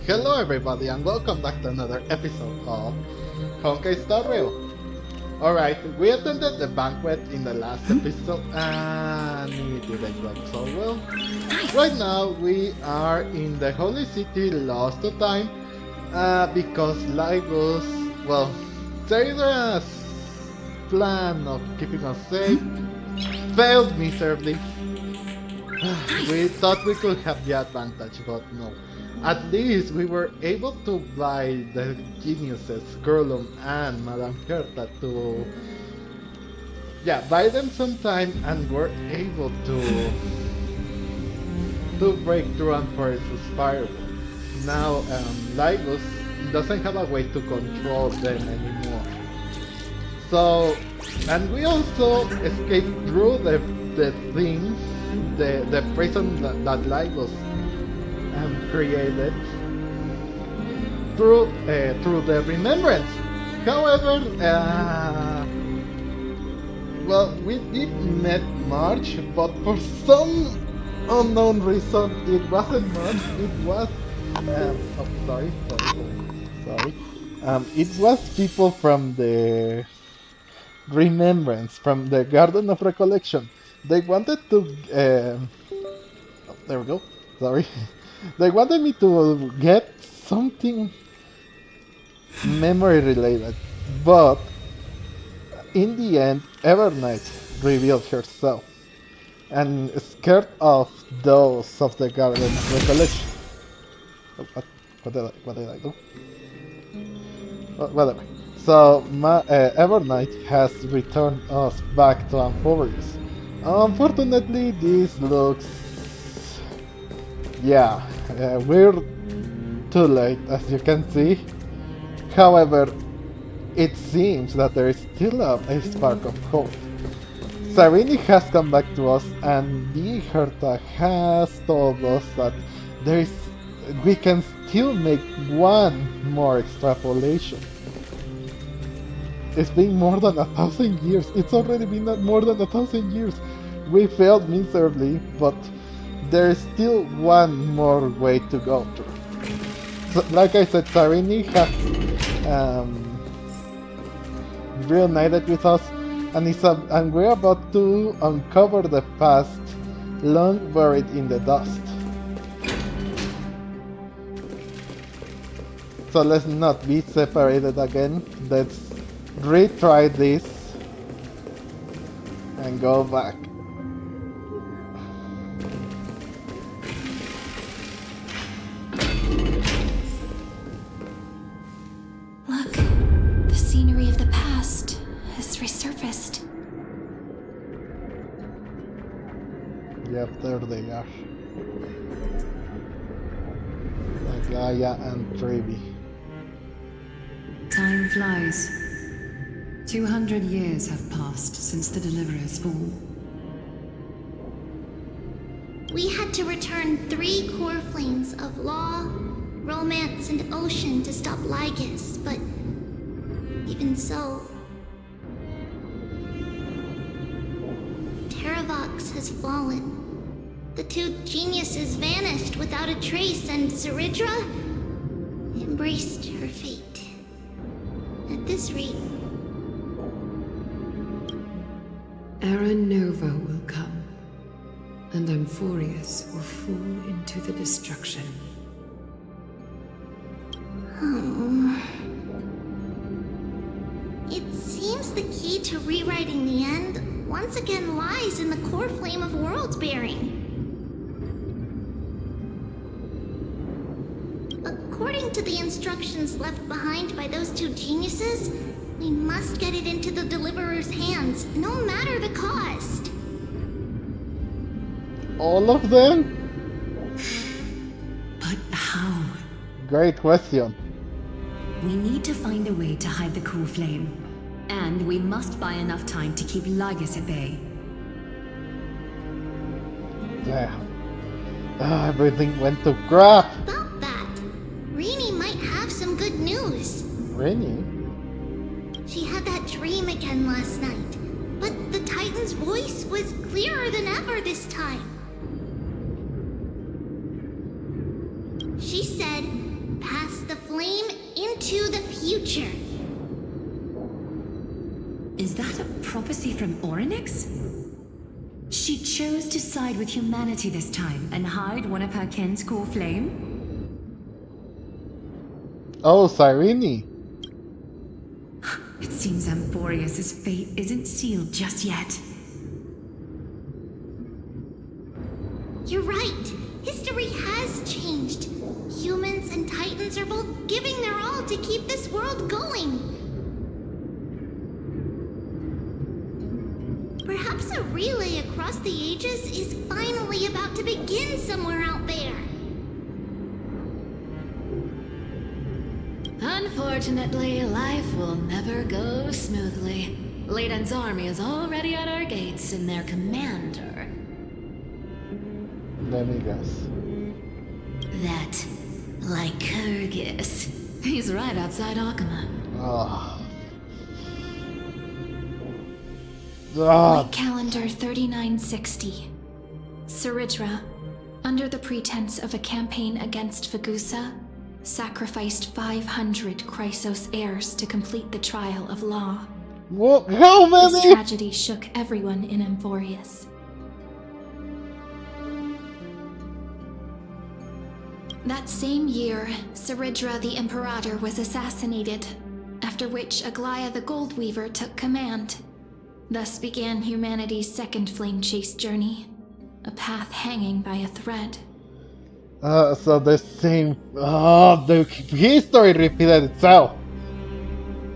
Hello everybody and welcome back to another episode of Honkai Star Rail. Alright, we attended the banquet in the last episode and it didn't go so well. Right now we are in the Holy City lost to time because Lygus, well, Zayda's plan of keeping us safe failed miserably. We thought we could have the advantage, but no. At least we were able to buy the geniuses, Curlum and Madame Herta to buy them some time and were able to break through and force the firewall. Now Lygus doesn't have a way to control them anymore. So, and we also escaped through the thing, the prison that Lygus created through the remembrance. However, well, we did met March, but for some unknown reason, it wasn't March. It was sorry. It was people from the remembrance, from the Garden of Recollection. They wanted to. There we go. Sorry. They wanted me to get something memory related, but in the end, Evernight revealed herself and scared of those of the Garden of Recollection. What did I do? Whatever. So, Evernight has returned us back to Amphobius. Unfortunately, this looks... we're too late, as you can see. However, it seems that there is still a spark of hope. Sarini has come back to us, and the Herta has told us that we can still make one more extrapolation. It's been more than 1,000 years. It's already been more than 1,000 years. We failed miserably, but there is still one more way to go through. So, like I said, Sarini has reunited with us, and we're about to uncover the past long buried in the dust. So let's not be separated again. Let's retry this and go back. Look, the scenery of the past has resurfaced. Yep, there they are. Gaia and Trevi. Time flies. 200 years have passed since the Deliverer's fall. We had to return 3 core flames of law, romance, and ocean to stop Lygus, but even so, Terravox has fallen. The 2 geniuses vanished without a trace, and Zeridra embraced her fate. At this rate, Era Nova will come, and Amphorius will fall into the destruction. It seems the key to rewriting the end once again lies in the core flame of world bearing. According to the instructions left behind by those 2 geniuses, we must get it into the Deliverer's hands, no matter the cost. All of them? But how? Great question. We need to find a way to hide the core flame. And we must buy enough time to keep Lygus at bay. Everything went to crap. About that, Rini might have some good news. Rini? She had that dream again last night, but the Titan's voice was clearer than ever this time. She said, pass the flame into the future. Is that a prophecy from Orynyx? She chose to side with humanity this time and hide one of her kin's core flame? Oh, Cyrene. It seems Amphorius' fate isn't sealed just yet. You're right. History has changed. Humans and Titans are both giving their all to keep this world going. Perhaps a relay across the ages is finally about to begin somewhere out there. Unfortunately, life will never go smoothly. Leiden's army is already at our gates, and their commander, Let me guess. that Lycurgus, he's right outside Akama. Ah. White calendar 3960. Saridra, under the pretense of a campaign against Fagusa, sacrificed 500 Crysos heirs to complete the trial of law. What? How This many? tragedy shook everyone in Amphorius. That same year, Saridra the Imperator was assassinated, after which Aglaia the Goldweaver took command. Thus began humanity's second flame chase journey, a path hanging by a thread. So the same. The history repeated itself.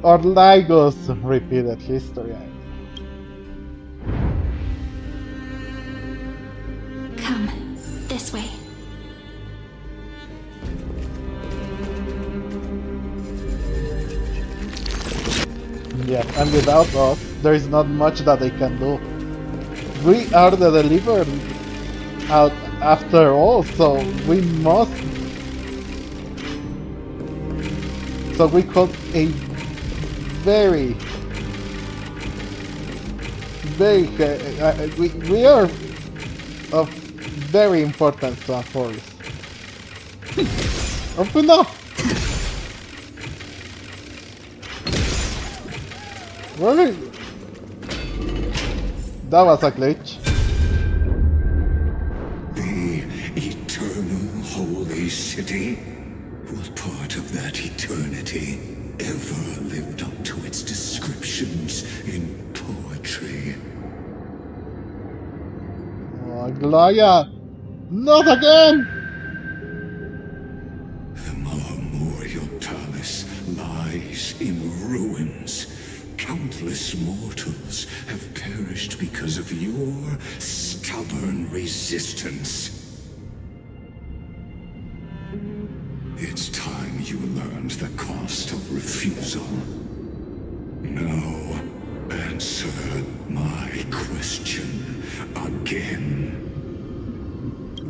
Or Lygus repeated history. Come, this way. Yeah, and without us, there is not much that they can do. We are the delivered out after all, so we must. So we hold a very, we are of very importance to Amphorius. Open up! Really? That was a glitch. The eternal holy city? What part of that eternity ever lived up to its descriptions in poetry? Oh, Gloria! Not again! The memorial palace lies in ruins. Countless mortals have perished because of your stubborn resistance. It's time you learned the cost of refusal. Now, answer my question again.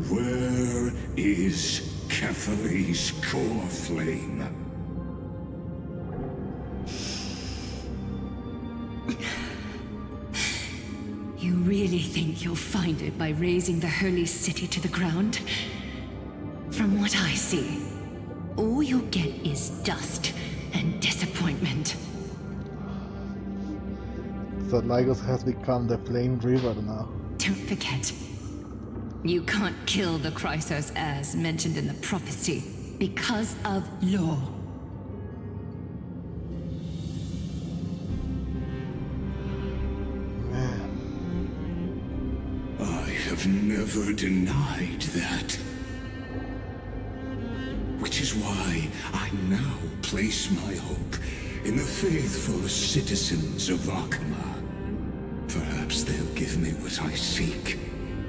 Where is Kefali's core flame? You really think you'll find it by razing the holy city to the ground? From what I see, all you'll get is dust and disappointment. So Lygus has become the Flame River now. Don't forget, you can't kill the Crysos Heirs mentioned in the prophecy because of law. I have never denied that. Which is why I now place my hope in the faithful citizens of Akama. Perhaps they'll give me what I seek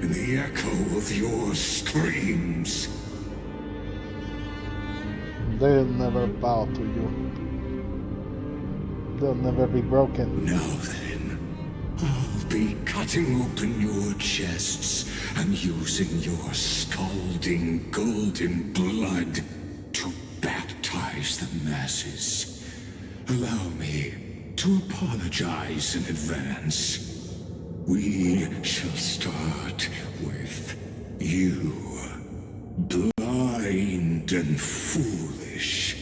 in the echo of your screams. They'll never bow to you. They'll never be broken. Now then, I'll be cutting open your chests and using your scalding golden blood to baptize the masses. Allow me to apologize in advance. We shall start with you, blind and foolish,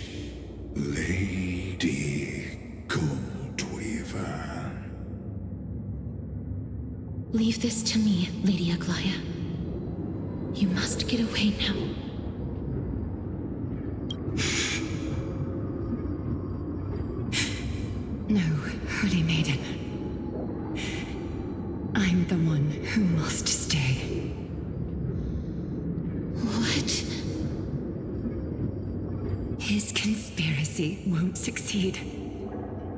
Lady Goldweaver. Leave this to me, Lady Aglaya. You must get away now. No, Holy Maiden. I'm the one who must stay. What? His conspiracy won't succeed.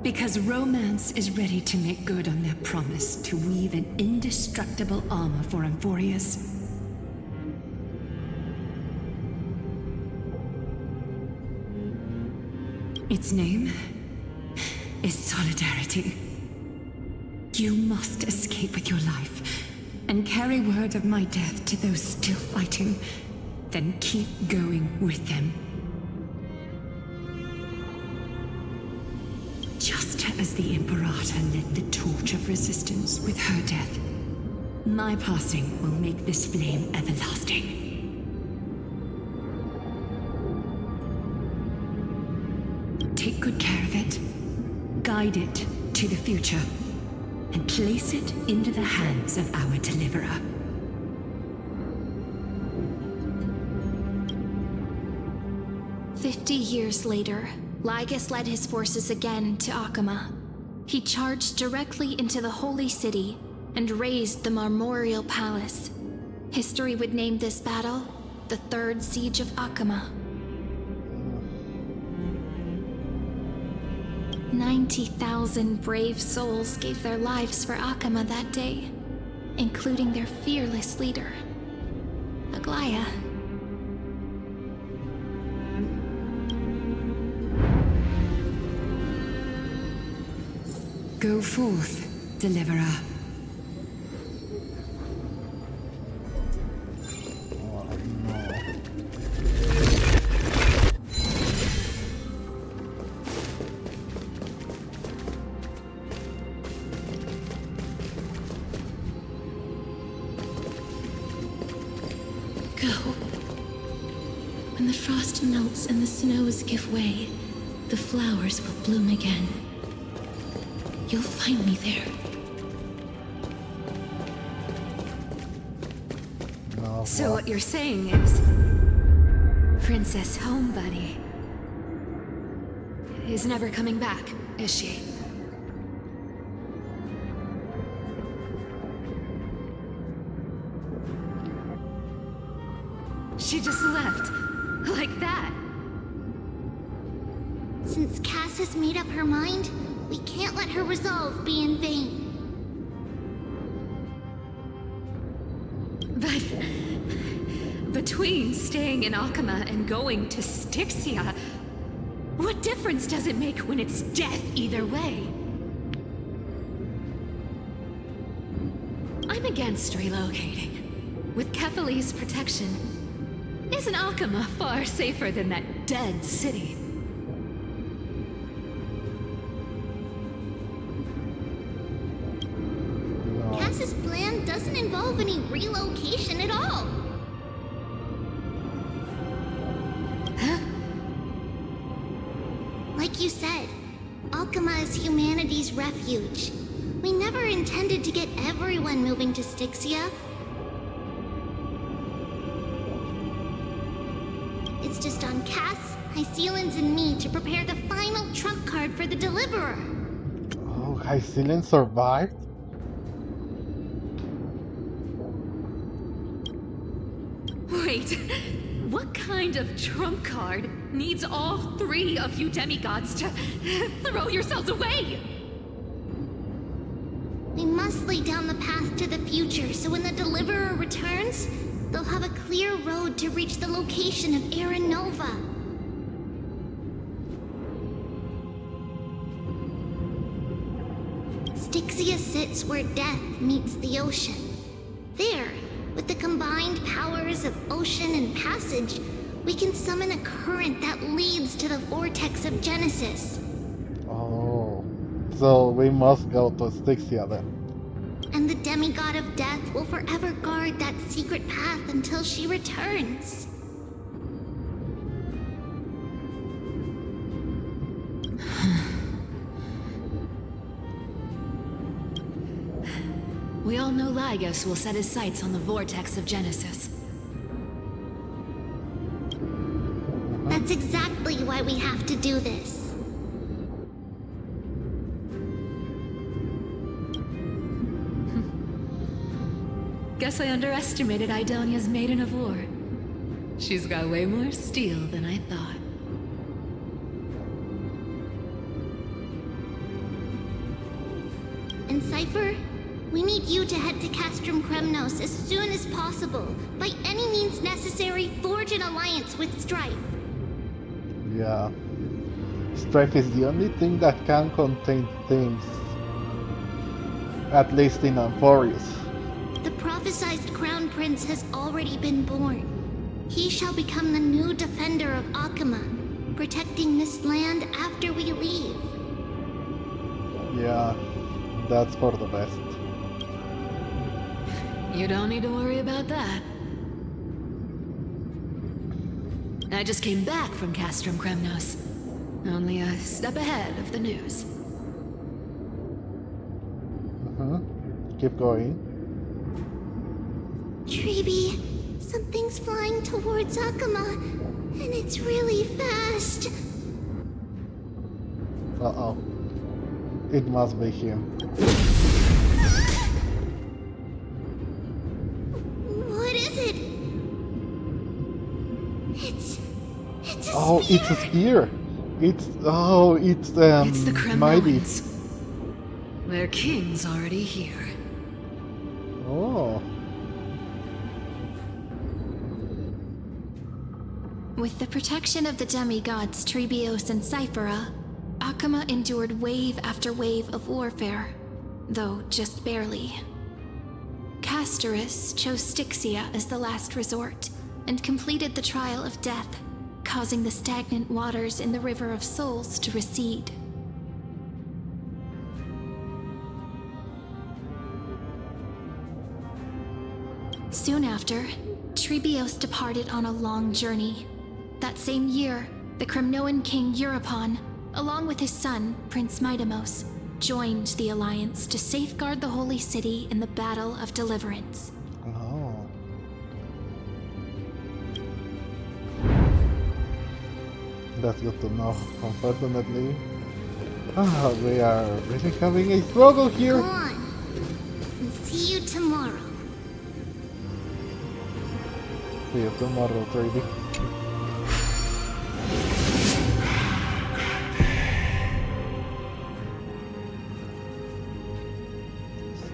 Because Romance is ready to make good on their promise to weave an indestructible armor for Amphorius. Its name is Solidarity. You must escape with your life and carry word of my death to those still fighting, then keep going with them. Just as the Imperator lit the torch of resistance with her death, my passing will make this flame everlasting. Take good care of it, guide it to the future, and place it into the hands of our deliverer. "50 years later, Lygus led his forces again to Akama. He charged directly into the Holy City and razed the Marmorial Palace. History would name this battle the Third Siege of Akama. 90,000 brave souls gave their lives for Akama that day, including their fearless leader, Aglaya. Go forth, deliverer. Go. When the frost melts and the snows give way, the flowers will bloom again. You'll find me there. So what you're saying is, Princess Homebuddy is never coming back, is she? She just left, like that. Since Cass has made up her mind, we can't let her resolve be in vain. But between staying in Akama and going to Styxia, what difference does it make when it's death either way? I'm against relocating. With Kefali's protection, isn't Akama far safer than that dead city? Cass's plan doesn't involve any relocation at all. Huh? Like you said, Alchema is humanity's refuge. We never intended to get everyone moving to Styxia. It's just on Cass, Hycelins, and me to prepare the final trump card for the Deliverer. Oh, Hycelin survived? Wait, what kind of trump card needs all three of you demigods to throw yourselves away? We must lay down the path to the future so when the Deliverer returns, they'll have a clear road to reach the location of Aranova. Styxia sits where death meets the ocean. There, with the combined powers of ocean and passage, we can summon a current that leads to the vortex of Genesis. Oh, so we must go to Styxia then. And the demigod of death will forever guard that secret path until she returns. We all know Lygus will set his sights on the vortex of Genesis. That's exactly why we have to do this. Guess I underestimated Idonia's Maiden of War. She's got way more steel than I thought. And Cypher, we need you to head to Castrum Kremnos as soon as possible. By any means necessary, forge an alliance with Strife. Yeah. Strife is the only thing that can contain things. At least in Amphorius. The prophesized Crown Prince has already been born. He shall become the new defender of Akama, protecting this land after we leave. Yeah, that's for the best. You don't need to worry about that. I just came back from Castrum Kremnos. Only a step ahead of the news. Keep going. Treeby, something's flying towards Akama, and it's really fast. Uh-oh. It must be him. What is it? It's a Oh, spear. it's a spear. It's It's the mighty. Kremnoans. Their king's already here. Oh. With the protection of the demigods Trebios and Cyphera, Akama endured wave after wave of warfare, though just barely. Castorus chose Styxia as the last resort, and completed the trial of death, causing the stagnant waters in the River of Souls to recede. Soon after, Trebios departed on a long journey. That same year, the Kremnoan king Euripon, along with his son, Prince Midamos, joined the alliance to safeguard the holy city in the Battle of Deliverance. Oh. That's good to know. Unfortunately, we are really having a struggle Go here. on. And see you tomorrow. See you tomorrow, Treeby.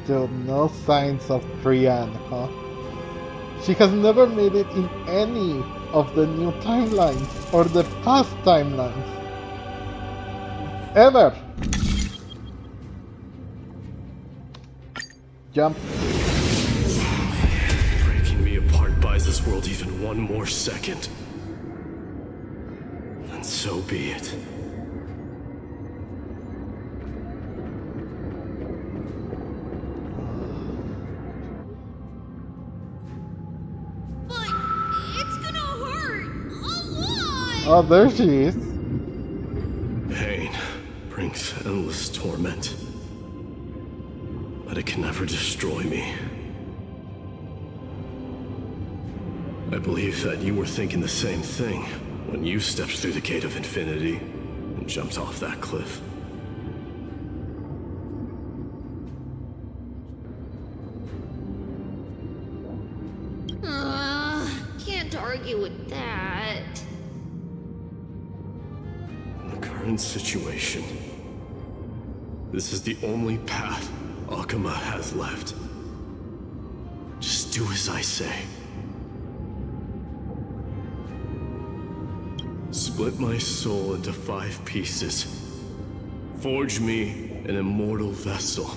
Still no signs of Trian, huh? She has never made it in any of the new timelines or the past timelines. Ever! Jump. Breaking me apart buys this world even one more second. And so be it. But it's gonna hurt a lot. Oh, there she is. Pain brings endless torment. But it can never destroy me. I believe that you were thinking the same thing when you stepped through the gate of infinity and jumped off that cliff. Can't argue with that. In the current situation, this is the only path Akama has left. Just do as I say. Split my soul into 5 pieces. Forge me an immortal vessel.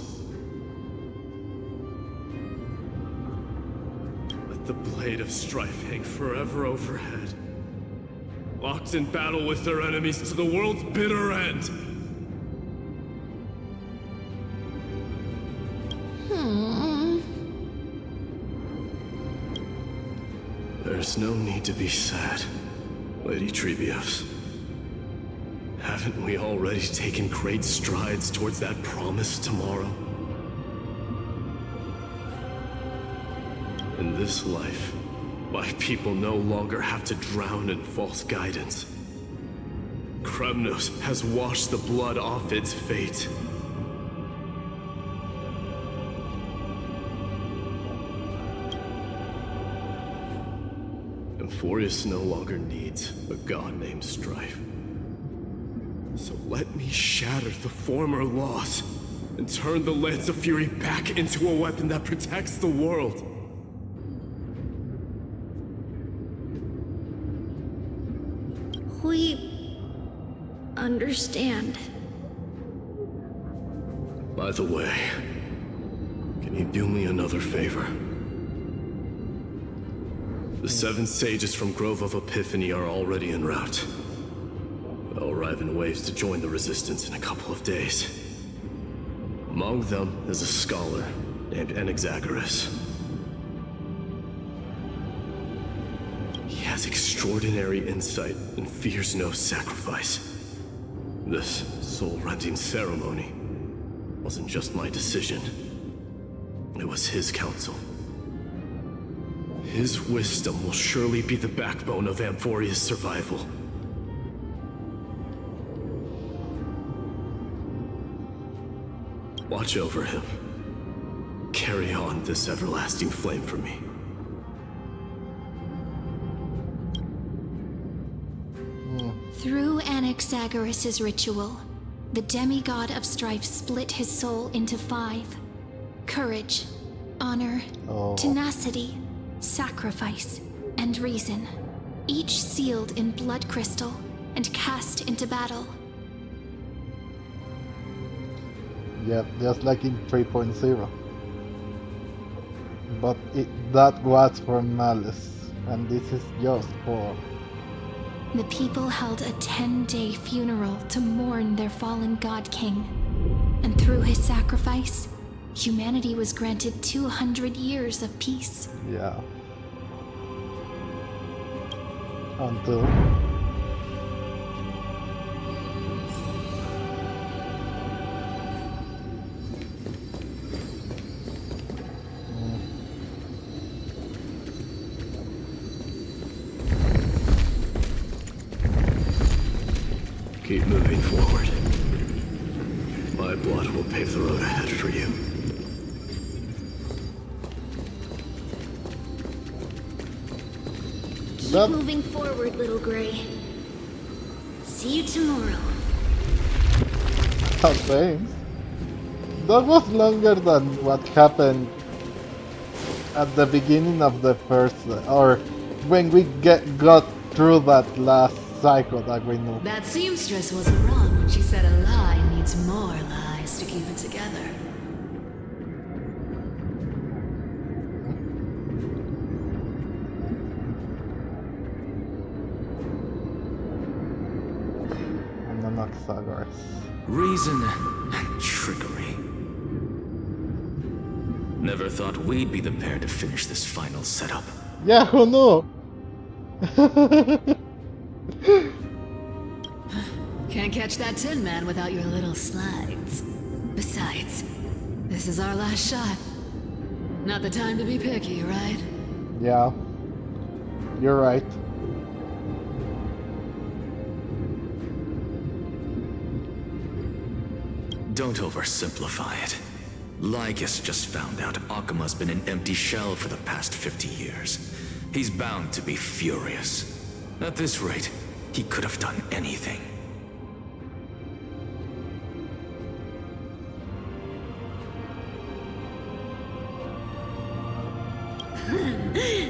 Let the blade of strife hang forever overhead. Locked in battle with their enemies to the world's bitter end. There's no need to be sad, Lady Trebios. Haven't we already taken great strides towards that promised tomorrow? In this life, my people no longer have to drown in false guidance. Kremnos has washed the blood off its fate. Emphorius no longer needs a god named Strife. So let me shatter the former laws and turn the Lance of Fury back into a weapon that protects the world. We understand. By the way, can you do me another favor? The 7 sages from Grove of Epiphany are already en route. They'll arrive in waves to join the Resistance in a couple of days. Among them is a scholar named Anaxagoras. He has extraordinary insight and fears no sacrifice. This soul-rending ceremony wasn't just my decision. It was his counsel. His wisdom will surely be the backbone of Amphoria's survival. Watch over him. Carry on this everlasting flame for me. Through Anaxagoras' ritual, the demigod of strife split his soul into 5. Courage, honor, tenacity, sacrifice, and reason. Each sealed in blood crystal and cast into battle. Yeah, just like in 3.0. But that was for Malice, and this is just for... The people held a 10-day funeral to mourn their fallen god king. And through his sacrifice, humanity was granted 200 years of peace. Yeah. Until... Keep moving forward. My blood will pave the road ahead for you. Keep moving forward, little Gray. See you tomorrow. Thanks. That was longer than what happened at the beginning of the first, or when we got through that last cycle that we knew. That seamstress wasn't wrong when she said a lie needs more lies to keep it together. And the Anaxagoras. Reason and trickery. Never thought we'd be the pair to finish this final setup. Yeah, who knew? Can't catch that Tin Man without your little slides. Besides, this is our last shot. Not the time to be picky, right? Yeah. You're right. Don't oversimplify it. Lygus just found out Akima's been an empty shell for the past 50 years. He's bound to be furious. At this rate, he could have done anything.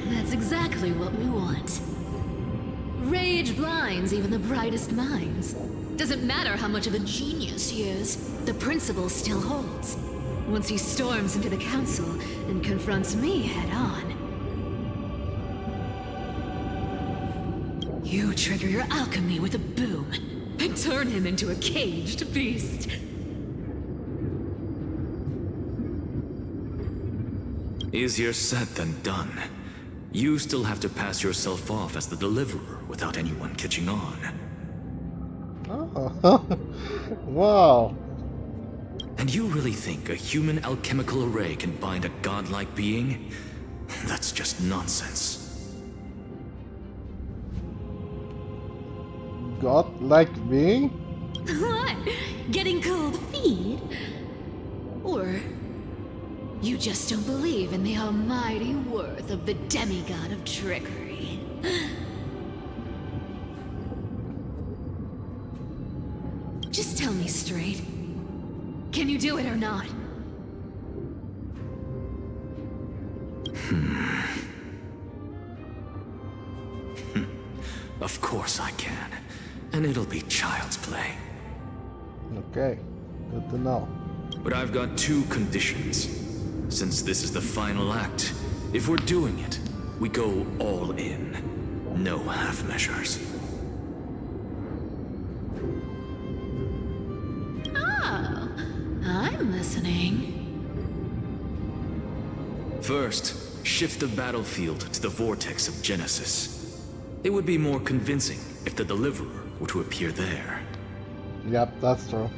That's exactly what we want. Rage blinds even the brightest minds. Doesn't matter how much of a genius he is, the principle still holds. Once he storms into the council and confronts me head-on. You trigger your alchemy with a boom and turn him into a caged beast. Easier said than done. You still have to pass yourself off as the deliverer without anyone catching on. Oh. Wow. And you really think a human alchemical array can bind a godlike being? That's just nonsense. God-like being? What? Getting cold feet? Or you just don't believe in the almighty worth of the demigod of trickery? Just tell me straight. Can you do it or not? Of course I can. And it'll be child's play. Okay, good to know. But I've got two conditions. Since this is the final act, if we're doing it, we go all in. No half measures. Oh, I'm listening. First, shift the battlefield to the vortex of Genesis. It would be more convincing if the Deliverer were to appear there. Yep, that's true.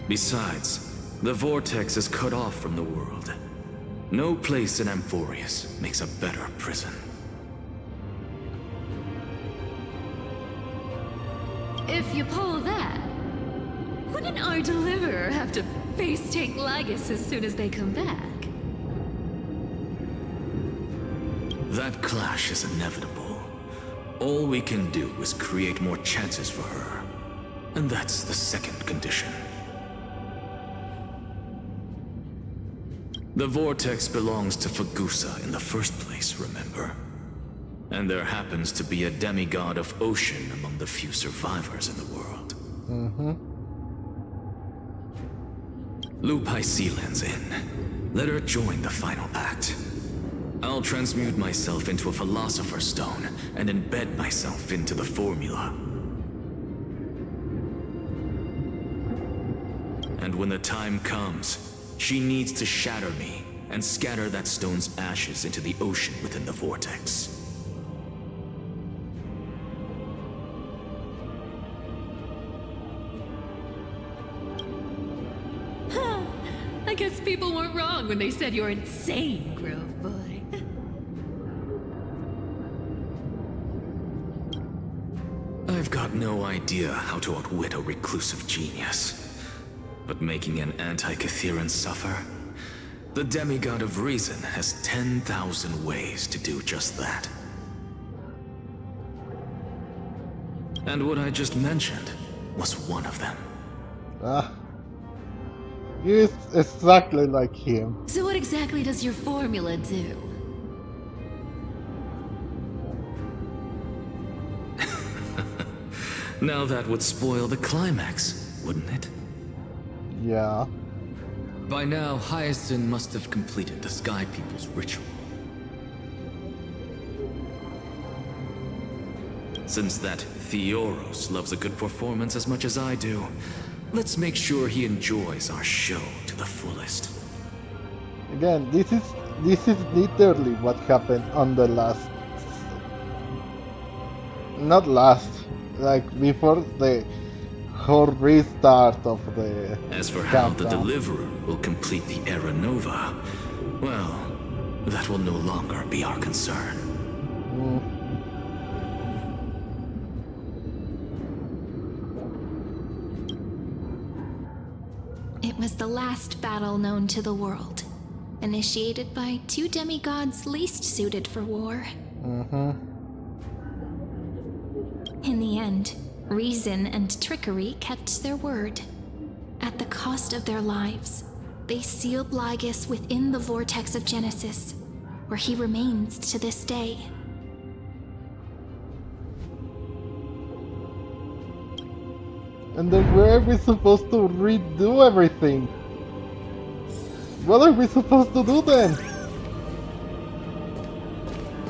Besides, the vortex is cut off from the world. No place in Amphorius makes a better prison. If you pull that, wouldn't our Deliverer have to face take Lygus as soon as they come back? That clash is inevitable. All we can do is create more chances for her. And that's the second condition. The vortex belongs to Fagusa in the first place, remember? And there happens to be a demigod of ocean among the few survivors in the world. Loop Hysealand's in. Let her join the final act. I'll transmute myself into a Philosopher's Stone and embed myself into the formula. And when the time comes, she needs to shatter me and scatter that stone's ashes into the ocean within the vortex. I guess people weren't wrong when they said you're insane, Grove Boy. I've got no idea how to outwit a reclusive genius. But making an anti-Catheran suffer? The demigod of reason has 10,000 ways to do just that. And what I just mentioned was one of them. He's exactly like him. So what exactly does your formula do? Now that would spoil the climax, wouldn't it? Yeah. By now, Hyacinth must have completed the Sky People's ritual. Since that Theoros loves a good performance as much as I do, let's make sure he enjoys our show to the fullest. Again, this is literally what happened on the last... Not last, like before the whole restart of the As for how the countdown. Deliverer will complete the Era Nova, well, that will no longer be our concern. It was the last battle known to the world, initiated by two demigods least suited for war. In the end, reason and trickery kept their word. At the cost of their lives, they sealed Lygus within the vortex of Genesis, where he remains to this day. And then where are we supposed to redo everything? What are we supposed to do then?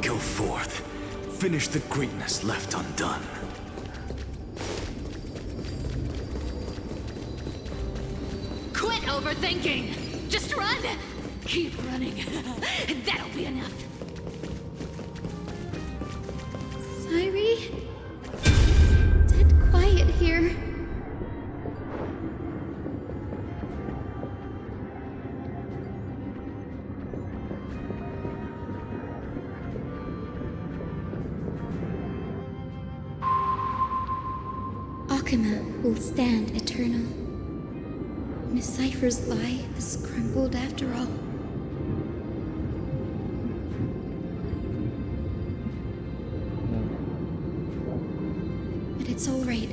Go forth. Finish the greatness left undone. Quit overthinking! Just run! Keep running, and that'll be enough. Syri? Dead quiet here. Akuma will stand eternal. Miss Cypher's lie has crumbled after all. But it's all right,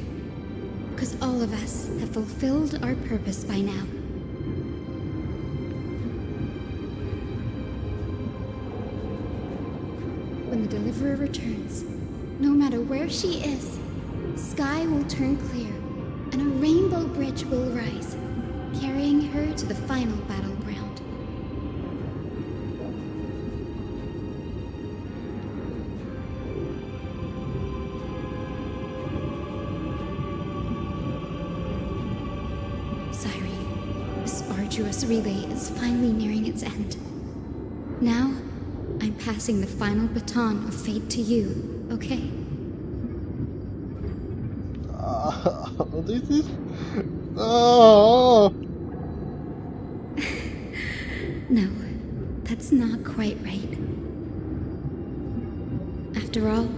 because all of us have fulfilled our purpose by now. When the Deliverer returns, no matter where she is, sky will turn clear, and a rainbow bridge will rise, carrying her to the final battleground. Siri, this arduous relay is finally nearing its end. Now, I'm passing the final baton of fate to you, okay? This is... Oh! No, that's not quite right. After all,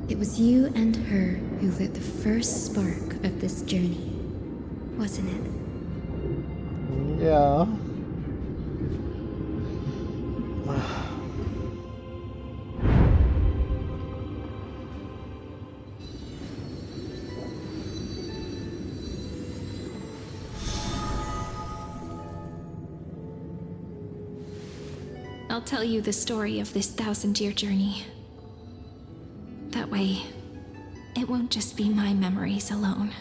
it was you and her who lit the first spark of this journey, wasn't it? Yeah. I'll tell you the story of this 1,000-year journey. That way, it won't just be my memories alone.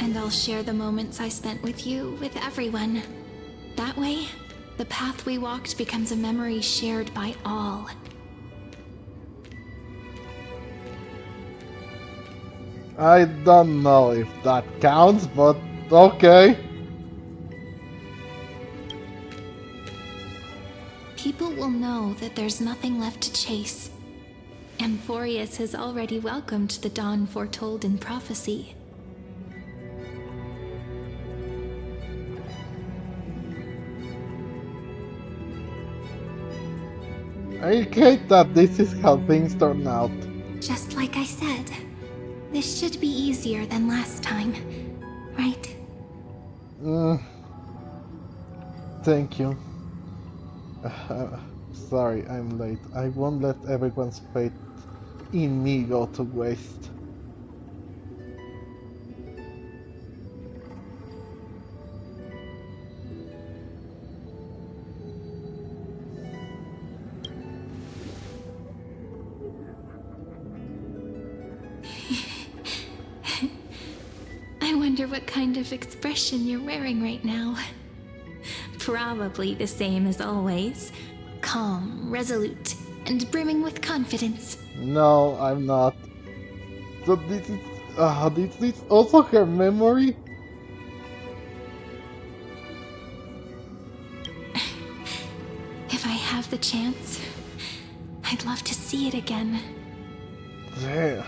And I'll share the moments I spent with you with everyone. That way, the path we walked becomes a memory shared by all. I don't know if that counts, but okay. People will know that there's nothing left to chase. Amphorius has already welcomed the dawn foretold in prophecy. I hate that this is how things turn out. Just like I said, this should be easier than last time, right? Thank you. Sorry, I'm late. I won't let everyone's faith in me go to waste. I wonder what kind of expression you're wearing right now. Probably the same as always. Calm, resolute, and brimming with confidence. No, I'm not. So this is also her memory? If I have the chance, I'd love to see it again. Damn.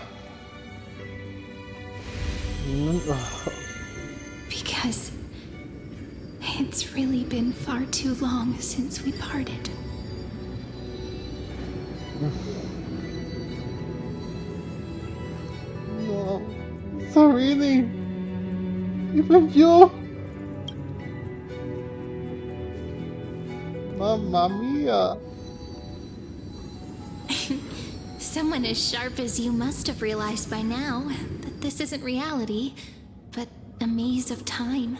Because it's really been far too long since we parted. No. Serini! Even you! Mamma mia! Someone as sharp as you must have realized by now that this isn't reality, but a maze of time.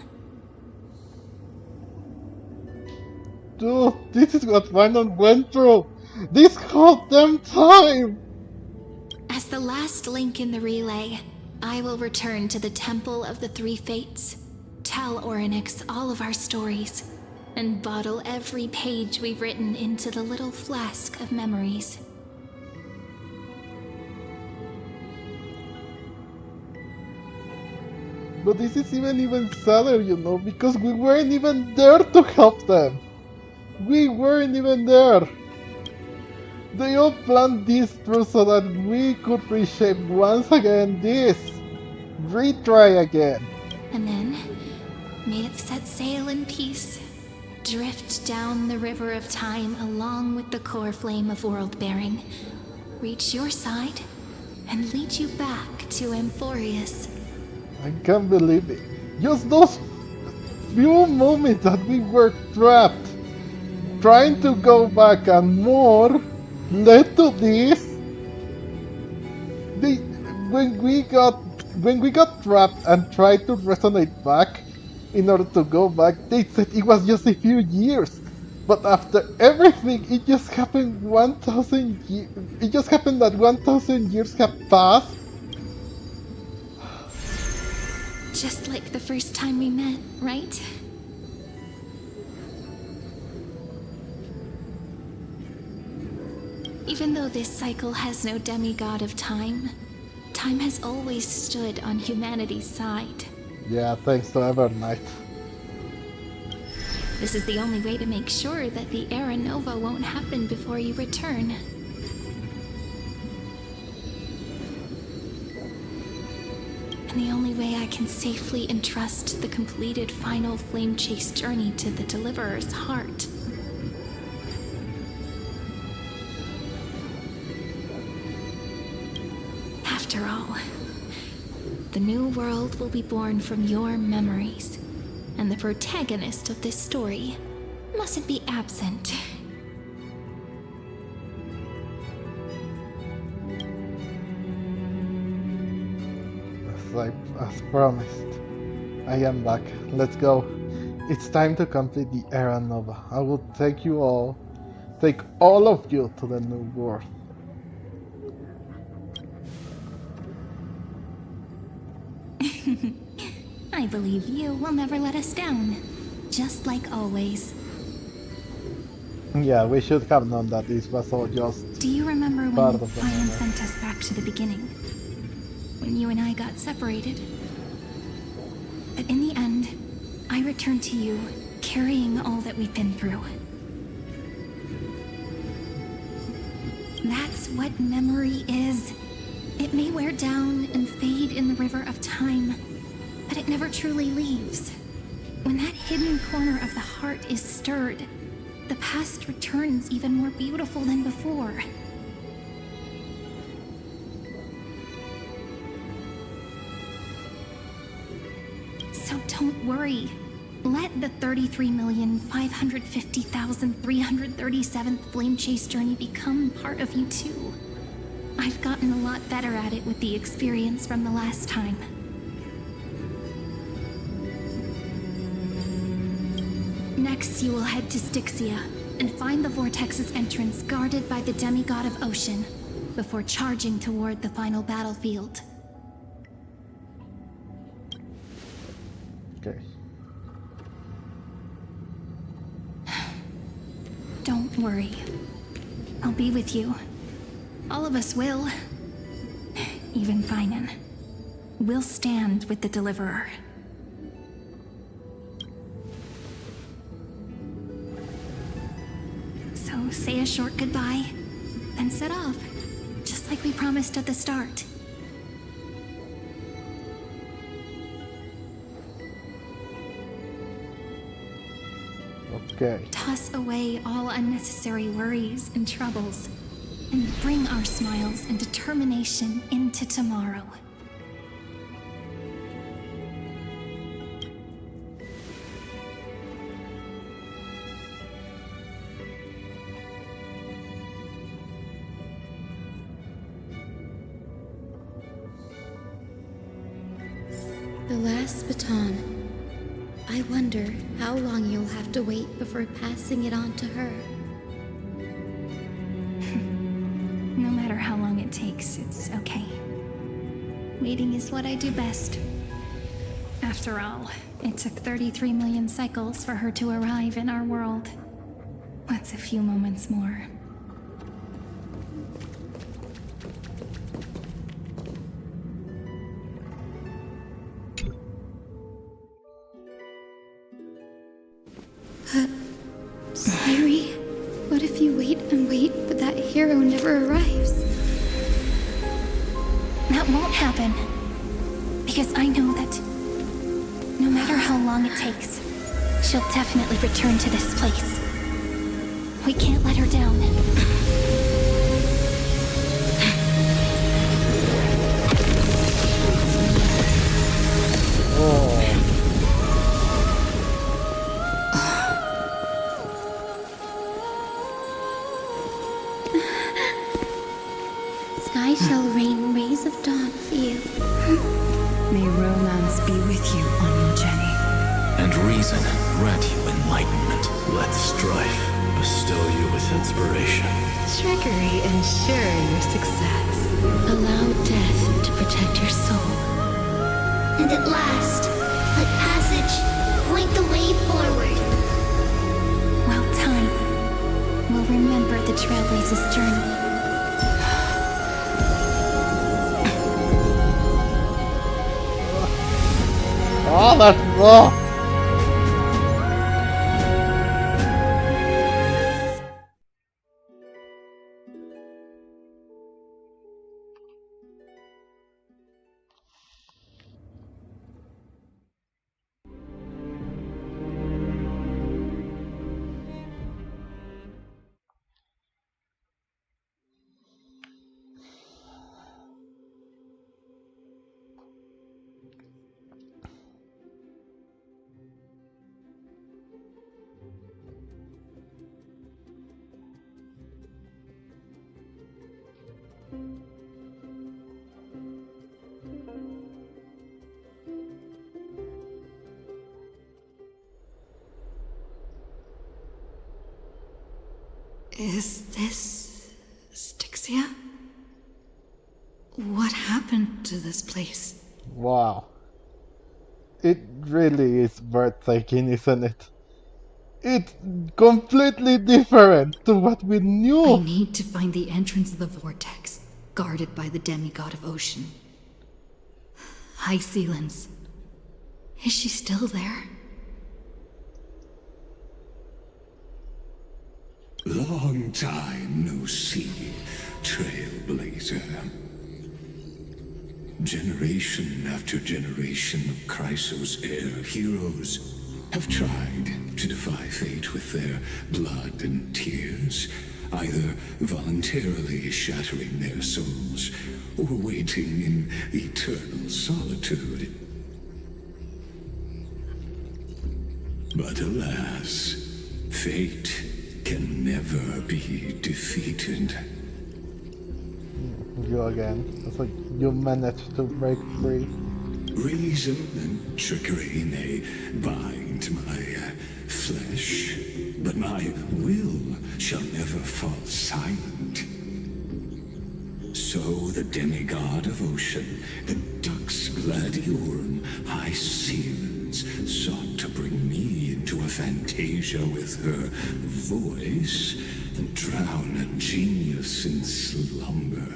Dude, this is what Vinon went through! This whole damn time! As the last link in the relay, I will return to the Temple of the Three Fates, tell Orynyx all of our stories, and bottle every page we've written into the little flask of memories. But this is even sadder, you know, because we weren't even there to help them. We weren't even there. They all planned this through so that we could reshape once again this. Retry again. And then, may it set sail in peace, drift down the river of time along with the core flame of world-bearing, reach your side, and lead you back to Amphorius. I can't believe it. Just those few moments that we were trapped, trying to go back and more, led to this. When we got trapped and tried to resonate back in order to go back, they said it was just a few years. But after everything, it just happened 1,000 years. It just happened that 1,000 years have passed. Just like the first time we met, right? Even though this cycle has no demigod of time, time has always stood on humanity's side. Yeah, thanks to Evernight. This is the only way to make sure that the Era Nova won't happen before you return. And the only way I can safely entrust the completed final flame chase journey to the Deliverer's heart. After all, the new world will be born from your memories, and the protagonist of this story mustn't be absent. As promised, I am back. Let's go. It's time to complete the Era Nova. I will take all of you to the new world. I believe you will never let us down, just like always. Yeah, we should have known that this was all just Do you remember part when of the Fion moment. sent us back to the beginning? When you and I got separated? But in the end, I returned to you, carrying all that we've been through. That's what memory is. It may wear down and fade in the river of time, but it never truly leaves. When that hidden corner of the heart is stirred, the past returns even more beautiful than before. So don't worry. Let the 33,550,337th Flame Chase journey become part of you too. I've gotten a lot better at it with the experience from the last time. Next, you will head to Styxia and find the Vortex's entrance guarded by the demigod of ocean before charging toward the final battlefield. Okay. Don't worry. I'll be with you. All of us will. Even Finan. We'll stand with the Deliverer. So say a short goodbye, then set off, just like we promised at the start. Okay. Toss away all unnecessary worries and troubles, and bring our smiles and determination into tomorrow. The last baton. I wonder how long you'll have to wait before passing it on to her. No matter how long it takes, it's okay. Waiting is what I do best. After all, it took 33 million cycles for her to arrive in our world. What's a few moments more? Sayuri, what if you wait and wait, but that hero never arrives? That won't happen. Because I know that no matter how long it takes, She'll definitely return to this place. We can't let her down. Sky shall rain rays of dawn for you. May romance be with you on your journey. And reason grant you enlightenment. Let strife bestow you with inspiration. Trickery ensure your success. Allow death to protect your soul. And at last, let passage point the way forward. Well, time will remember the Trailblazers' journey. Oh, let's go! Is this Styxia? What happened to this place? Wow. It really is breathtaking, isn't it? It's completely different to what we I knew. need to find the entrance of the vortex, guarded by the demigod of ocean. High Sealens. Is she still there? Long time no see, Trailblazer. Generation after generation of Crysos Heir heroes have tried to defy fate with their blood and tears, either voluntarily shattering their souls or waiting in eternal solitude. But alas, fate can never be defeated. You again. It's like you managed to break free. Reason and trickery may bind my flesh, but my will shall never fall silent. So the demigod of ocean, the Dux Gladiorum High Sealens, sought to bring me into a fantasia with her voice and drown a genius in slumber.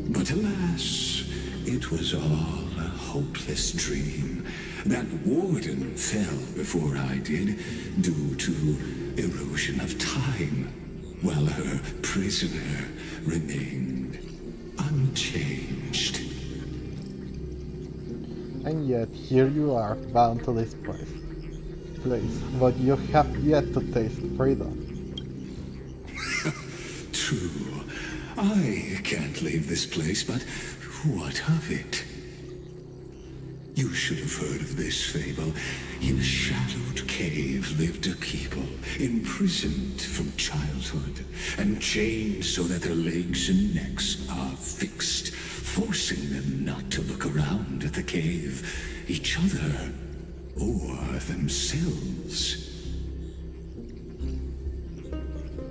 But alas, it was all a hopeless dream. That warden fell before I did, due to erosion of time, while her prisoner remained unchanged. And yet, here you are, bound to this place. But you have yet to taste freedom. True. I can't leave this place, but what of it? You should have heard of this fable. In a shadowed cave lived a people, imprisoned from childhood, and chained so that their legs and necks are fixed, forcing them not to look around at the cave, each other, or themselves.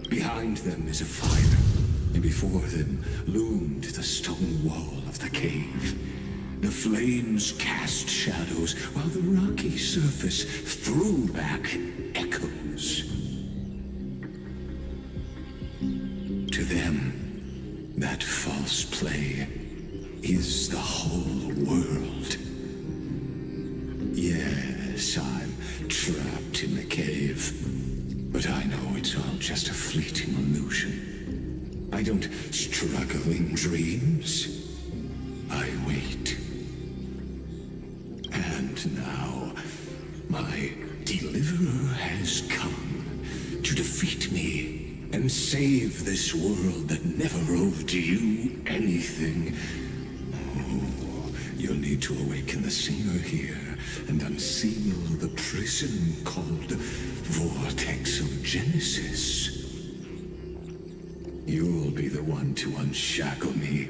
Behind them is a fire, and before them loomed the stone wall of the cave. The flames cast shadows, while the rocky surface threw back echoes. To them, that false play is the whole world. Yes, I'm trapped in the cave, but I know it's all just a fleeting illusion. I don't struggle in dreams. I wait. And now, my to defeat me and save this world that never owed you anything. Oh, you'll need to awaken the singer here and unseal the prison called Vortex of Genesis. You'll be the one to unshackle me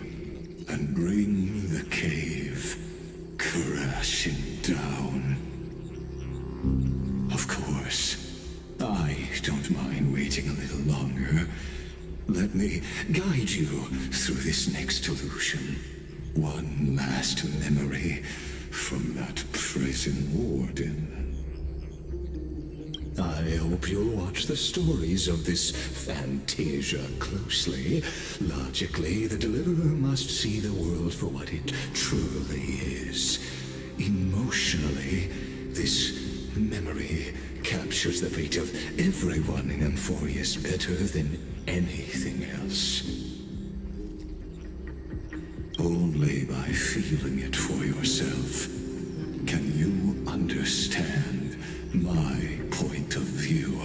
and bring the cave crashing down. Of course, I don't mind waiting a little longer. Let me guide you through this next illusion. One last memory from that prison warden. I hope you'll watch the stories of this Fantasia closely. Logically, the Deliverer must see the world for what it truly is. Emotionally, this memory captures the fate of everyone in Amphorius better than anything else. Only by feeling it for yourself can you understand my point of view.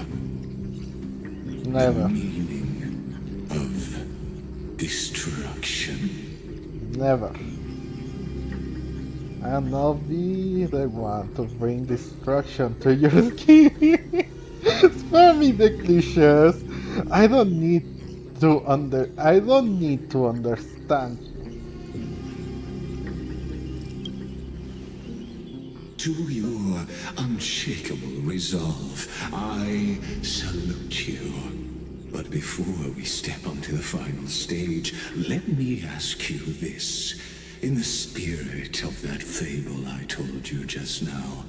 Never. The meaning of destruction. Never. And I'll be the one to bring destruction to your skin. Spare me the cliches. I don't need to understand. To your unshakable resolve, I salute you. But before we step onto the final stage, let me ask you this. In the spirit of that fable I told you just now,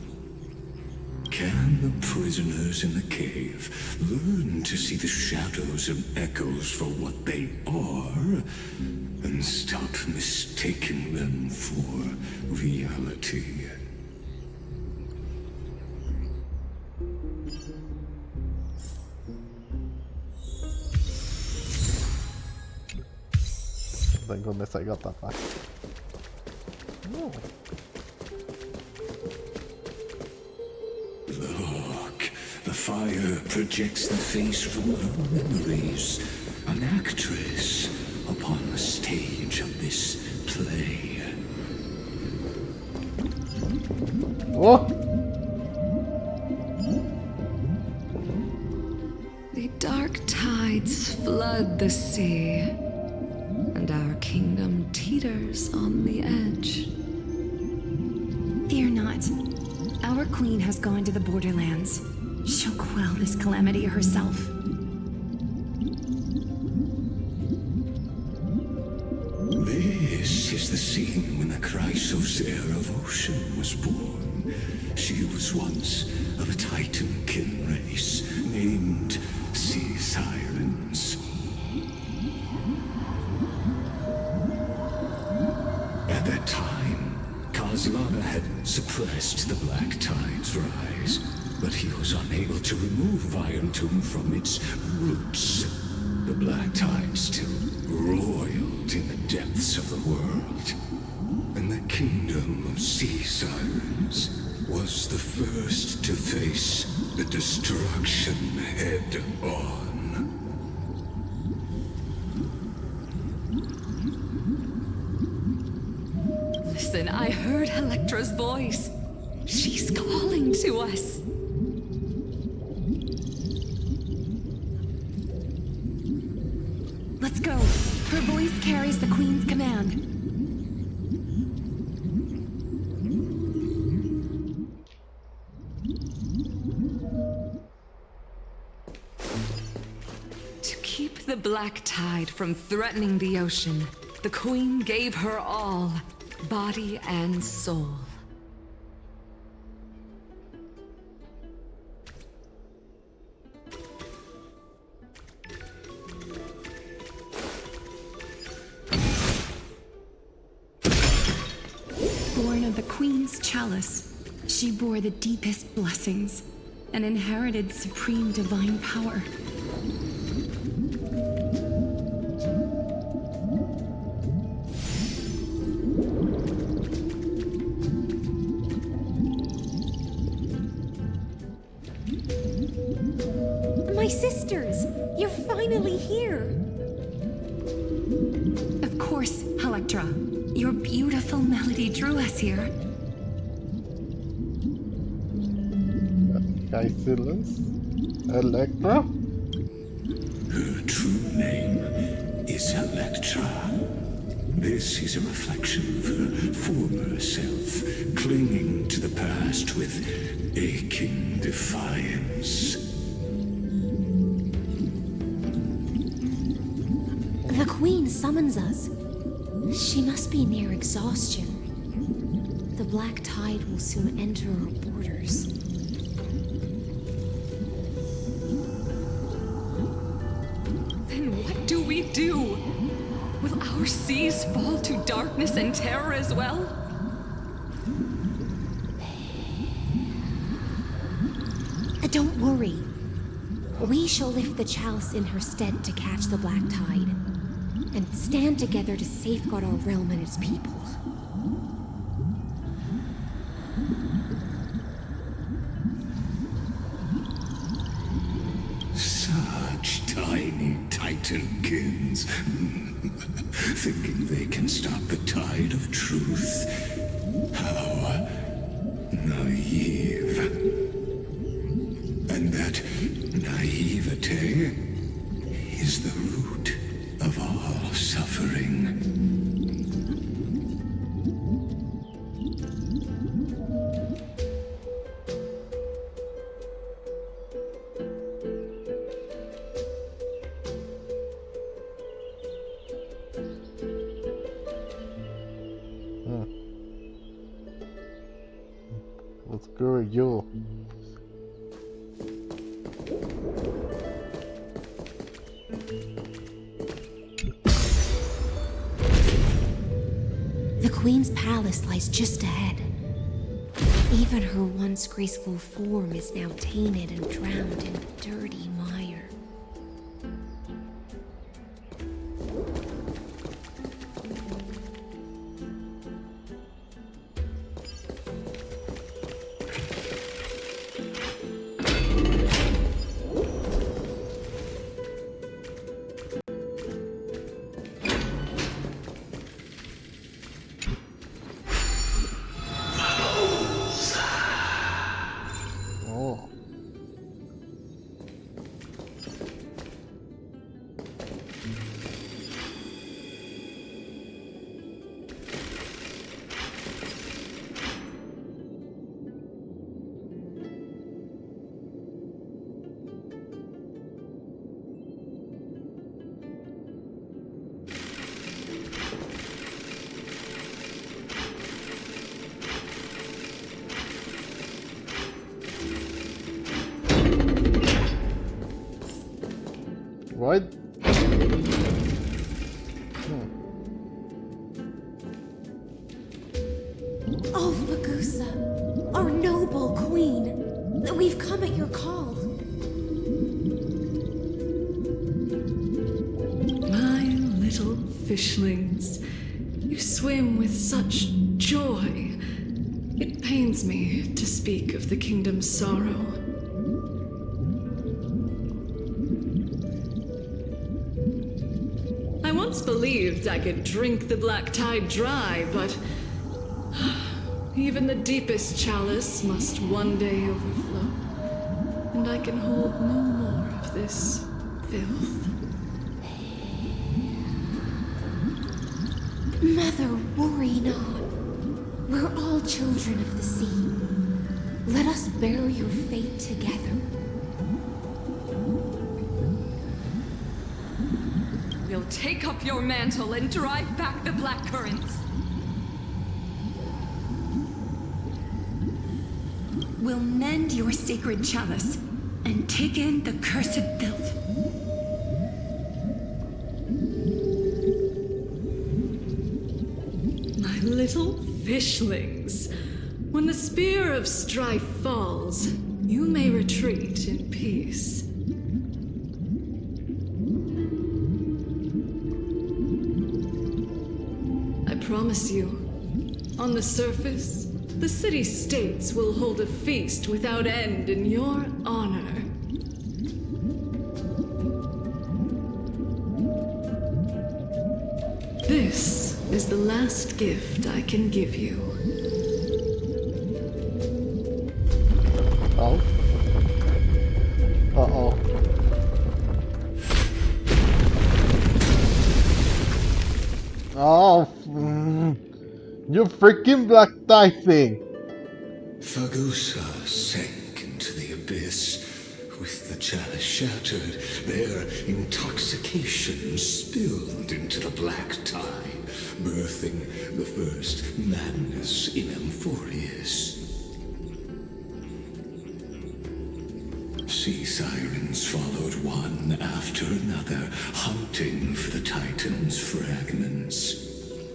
can the prisoners in the cave learn to see the shadows and echoes for what they are, and stop mistaking them for reality? Thank goodness I got that back. Oh. Look, the fire projects the face from her memories. An actress upon the stage of this play. Oh! The dark tides flood the sea, and our kingdom teeters on the edge. Fear not. Our queen has gone to the borderlands. She'll quell this calamity herself. This is the scene when the Crysos Heir of Ocean was born. She was once of a Titankin race named Sea Sirens. At that time, Kozlana had suppressed the Black Tide's rise, but he was unable to remove Iron Tomb from its roots. The Black Tide still roiled in the depths of the world, and the kingdom of Sea Sirens was the first to face the destruction head on. Listen, I heard Electra's voice. She's calling to us. Let's go. Her voice carries the Queen's command. To keep the Black Tide from threatening the ocean, the Queen gave her all, body and soul. Born of the Queen's chalice, she bore the deepest blessings and inherited supreme divine power. My My sisters! You're finally here! Of course, Electra. Your beautiful melody drew us here. Silence. Electra? Her true name is Electra. This is a reflection of her former self, clinging to the past with aching defiance. The Queen summons us. She must be near exhaustion. The Black Tide will soon enter our borders. Then what do we do? Will our seas fall to darkness and terror as well? Don't worry. We shall lift the chalice in her stead to catch the Black Tide, and stand together to safeguard our realm and its people. Such tiny Titankins. Thinking they can stop the tide of truth. How naive. And that naivete is the root of all suffering. Let's go, you. The Queen's palace lies just ahead. Even her once graceful form is now tainted and drowned in dirty mire. Oh. What? Oh, Lygus, our noble queen! We've come at your call. My little fishlings, you swim with such joy. It pains me to speak of the kingdom's sorrow. I once believed I could drink the Black Tide dry, but even the deepest chalice must one day overflow, and I can hold no more of this filth. Mother, worry not. We're all children of the sea. Let us bear your fate together. We'll take up your mantle and drive back the black currents. We'll mend your sacred chalice and take in the cursed filth. My little fishlings, when the spear of strife falls, you may retreat in peace. I promise you, on the surface, the city-states will hold a feast without end in your honor. This is the last gift I can give you. Oh. Uh-oh. Oh, you freaking black tie thing! Fagusa sank into the abyss. With the chalice shattered, their intoxication spilled into the black tide, birthing the first madness in Amphorius. Sea sirens followed one after another, hunting for the Titan's fragments,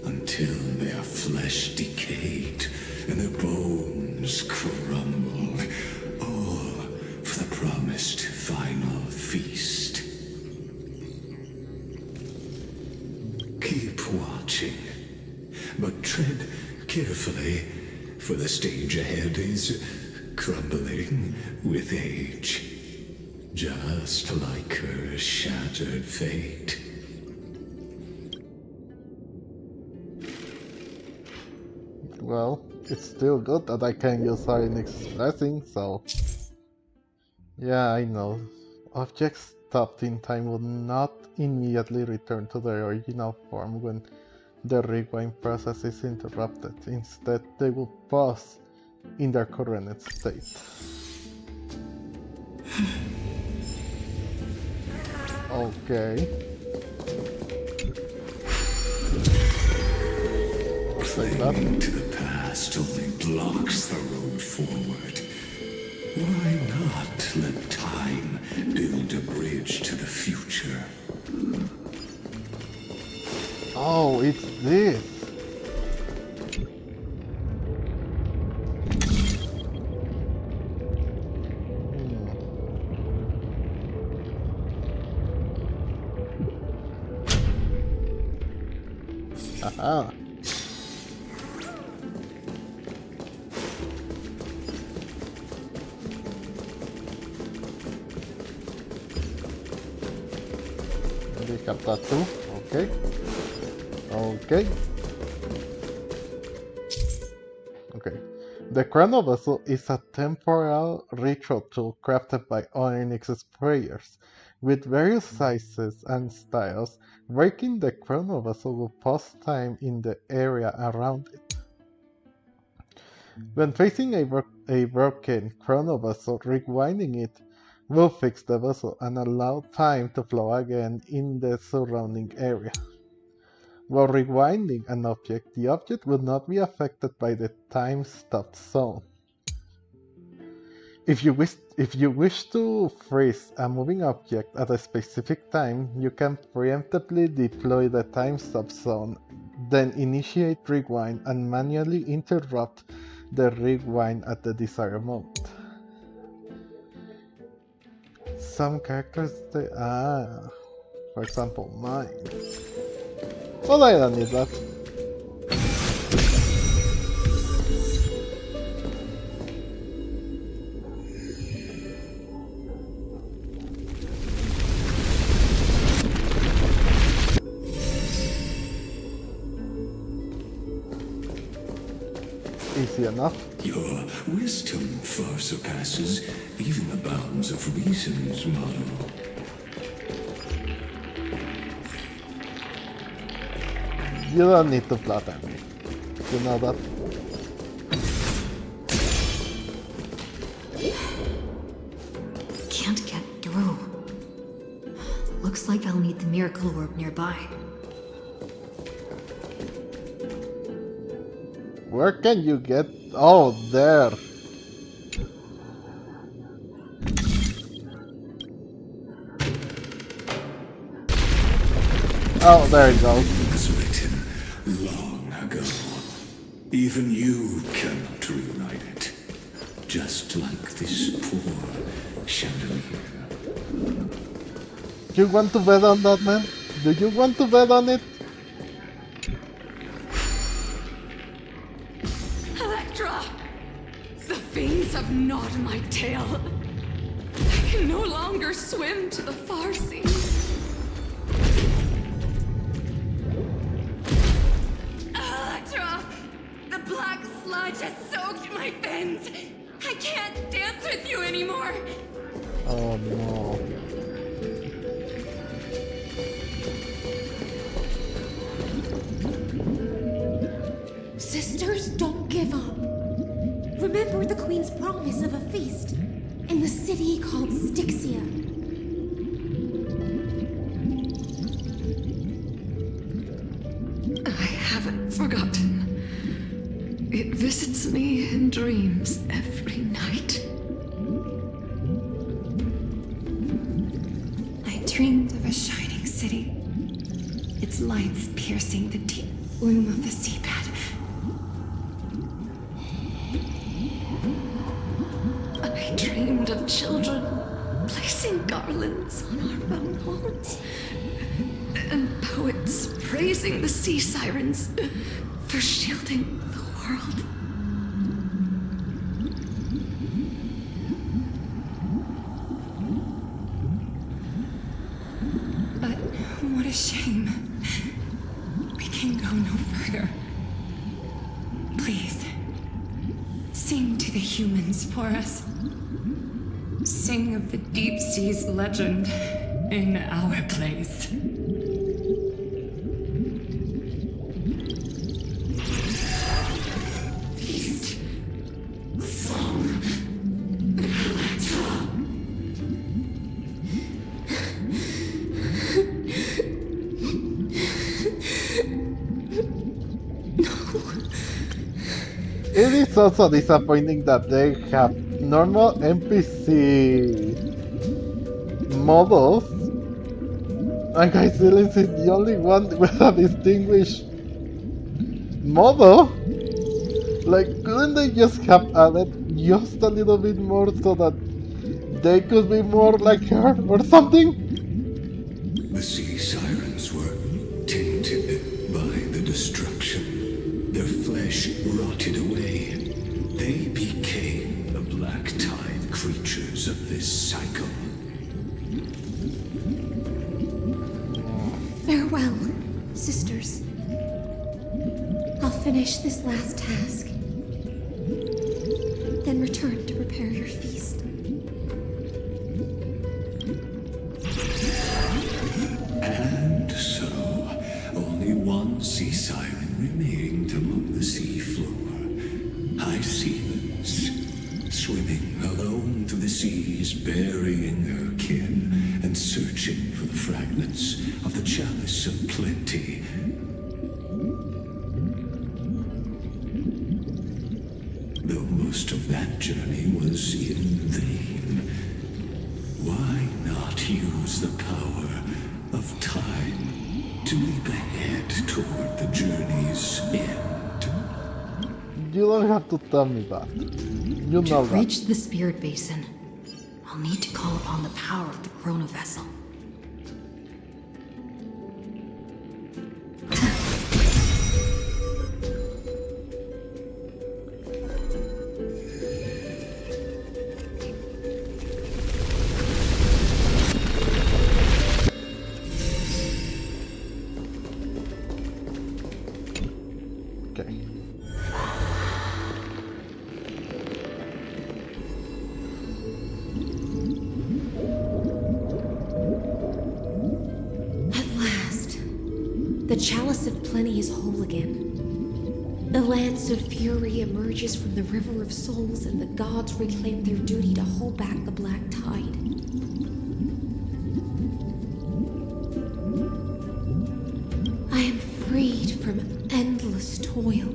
until their flesh decayed and their bones crumbled, all for the promised final feast. Keep watching, but tread carefully, for the stage ahead is crumbling with age, just like her shattered fate. Well, it's still good that I can use Phoenix Blessing, so... Yeah, I know. Objects stopped in time will not immediately return to their original form when the rewind process is interrupted. Instead, they will pause in their current state. Okay. Clinging to the past only blocks the road forward. Why not let time build a bridge to the future? Oh, it's this. Aha. Recap that too. Okay. Okay. Okay. The Chrono Vessel is a temporal ritual tool crafted by Onyx's prayers. With various sizes and styles, breaking the Chrono Vessel will pause time in the area around it. When facing a broken Chrono Vessel, rewinding it will fix the vessel and allow time to flow again in the surrounding area. While rewinding an object, the object will not be affected by the time-stopped zone. If you wish to freeze a moving object at a specific time, you can preemptively deploy the time-stop zone, then initiate rewind and manually interrupt the rewind at the desired moment. Some characters, for example, mine. Well, I don't need that. Easy enough. Your wisdom far surpasses even the bounds of reason's model. You don't need to flatter me. You know that? Can't get through. Looks like I'll need the miracle orb nearby. Where can you get? Oh, there. Oh, there it goes. It was written long ago. Even you cannot rewrite it. Just like this poor chandelier. You want to bet on that, man? Do you want to bet on it? Electra! The fiends have gnawed my tail. I can no longer swim to the far seas. has soaked my fins. I can't dance with you anymore. Oh no. Sisters, don't give up. Remember the Queen's promise of a feast in the city called Styxia. I haven't forgotten. It visits me in dreams every night. I dreamed of a shining city, its lights piercing the deep gloom of the seabed. I dreamed of children placing garlands on our own homes, and poets praising the sea sirens for shielding the world. But what a shame. We can go no further. Please, sing to the humans for us. Sing of the deep sea's legend in our place. It is also disappointing that they have normal NPC models, and Gaizelis is the only one with a distinguished model. Like, couldn't they just have added just a little bit more so that they could be more like her or something? The sea sirens were tainted by the destruction. Their flesh rotted away. They became the black tide creatures of this cycle. Farewell, sisters. I'll finish this last task, then return to prepare your feast. And so, only one sea siren remained among the sea floor. High seas, swimming alone through the seas, burying her kin, and searching for the fragments of the chalice of plenty. Though most of that journey was in vain, why not use the power of time to leap ahead toward the journey's end? You don't have to tell me that. You know To that. reach the spirit basin, I'll need to call upon the power of the chrono vessel. Okay. At last, the chalice of plenty is whole again. The lance of fury emerges from the river of souls, and the gods reclaim their duty to hold back the black tide. I am freed from endless toil,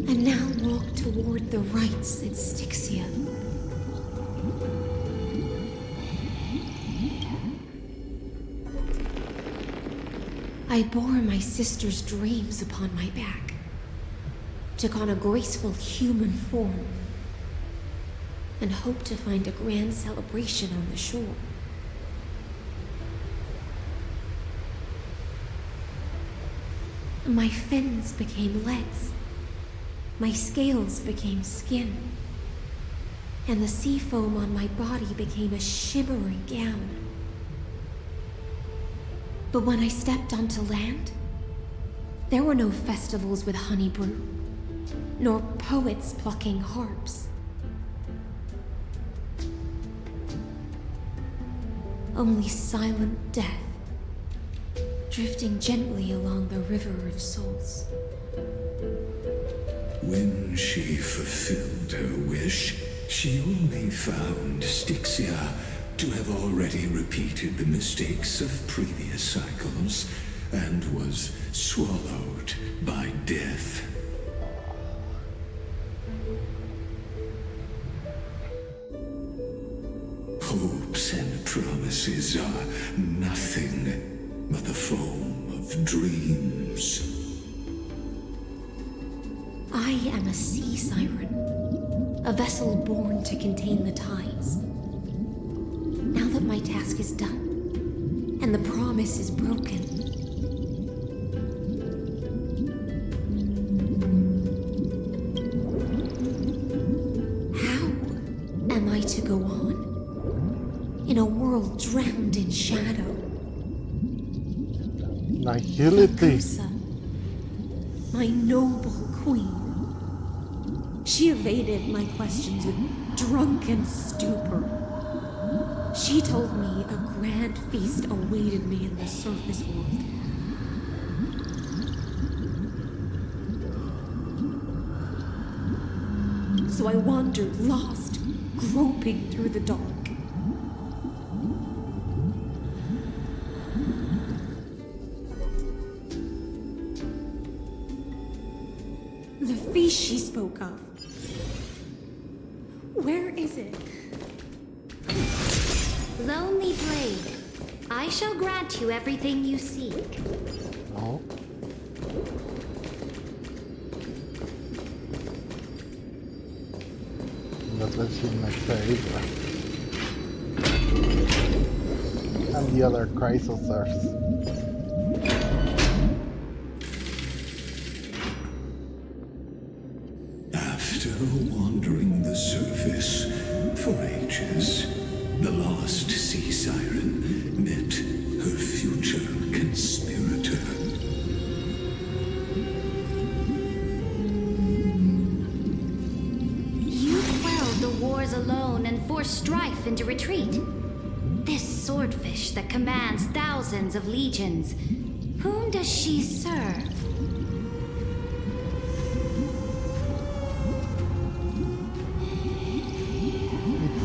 and now walk toward the rites at Styxia. I bore my sister's dreams upon my back, took on a graceful human form, and hoped to find a grand celebration on the shore. My fins became legs, my scales became skin, and the sea foam on my body became a shimmering gown. But when I stepped onto land, there were no festivals with honey brew, nor poets plucking harps. Only silent death, drifting gently along the river of souls. When she fulfilled her wish, she only found Styxia to have already repeated the mistakes of previous cycles and was swallowed by death. Hopes and promises are nothing but the foam of dreams. I am a sea siren, a vessel born to contain the tides. Now that my task is done, and the promise is broken, how am I to go on in a world drowned in shadow? Nihility. Lygus, my noble queen. She evaded my questions with drunken stupor. She told me a grand feast awaited me in the surface world. So I wandered lost, groping through the dark. The feast she spoke of. Where is it? Lonely Blade, I shall grant you everything you seek. Oh. That's what she might say. And the other Crysos Heirs. After wandering the surface for ages, the lost sea siren met her future conspirator. You quelled the wars alone and forced strife into retreat. This swordfish that commands thousands of legions, whom does she serve?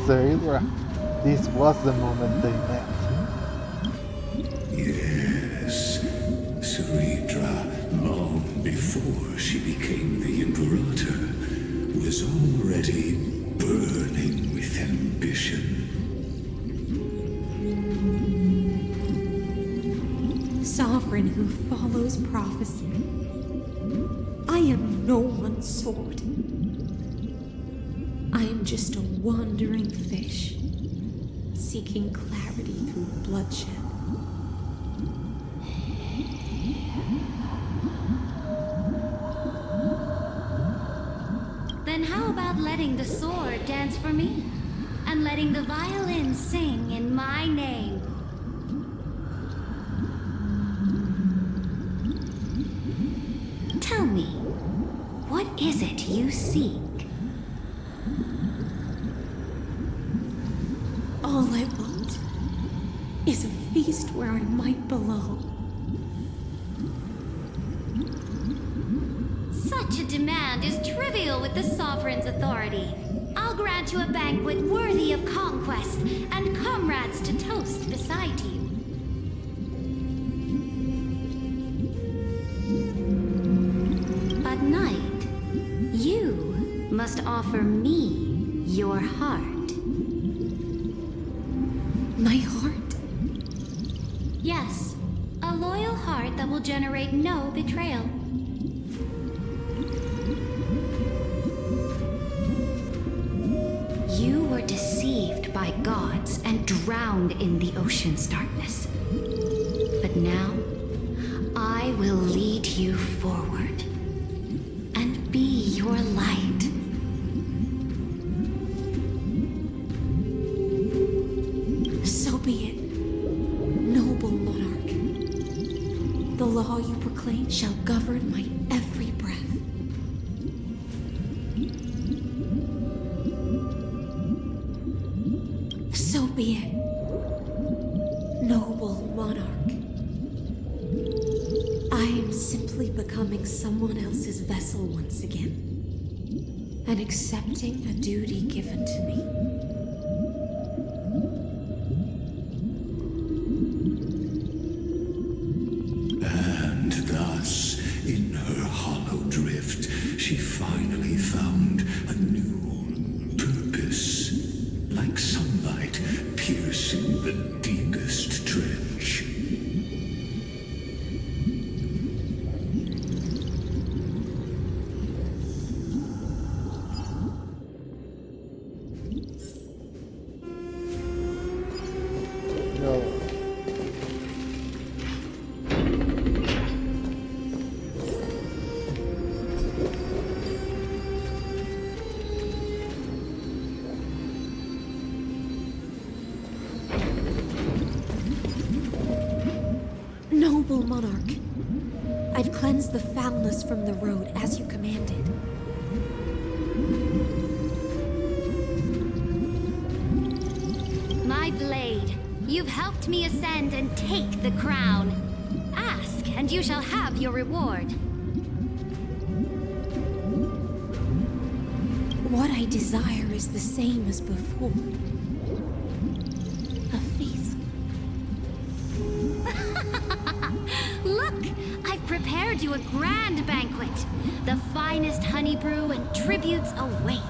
Hydra. This was the moment they met. Yes, Hydra, long before she became the Imperator, was already burning with ambition. Sovereign who follows prophecy. I am no one's sword. I am just a wandering fish, seeking clarity through bloodshed. Then how about letting the sword dance for me? And letting the violin sing in my name? Tell me, what is it you seek? All I want is a feast where I might belong. Such a demand is trivial with the Sovereign's authority. I'll grant you a banquet worthy of conquest and comrades to toast beside you. At night, you must offer me your heart. My heart? Yes, a loyal heart that will generate no betrayal. You were deceived by gods and drowned in the ocean's darkness. But now, I will lead you forward and be your light. So be it, noble monarch. The law you proclaim shall govern my every breath. Noble monarch. I am simply becoming someone else's vessel once again, and accepting a duty given to me. And thus, in her hollow drift, she finally found a new purpose, like sunlight piercing the deepest trench. No. Noble monarch, I've cleansed the foulness from the road as you commanded. My blade, you've helped me ascend and take the crown. Ask, and you shall have your reward. What I desire is the same as before. A feast. Look, I've prepared you a grand banquet. The finest honey brew and tributes await.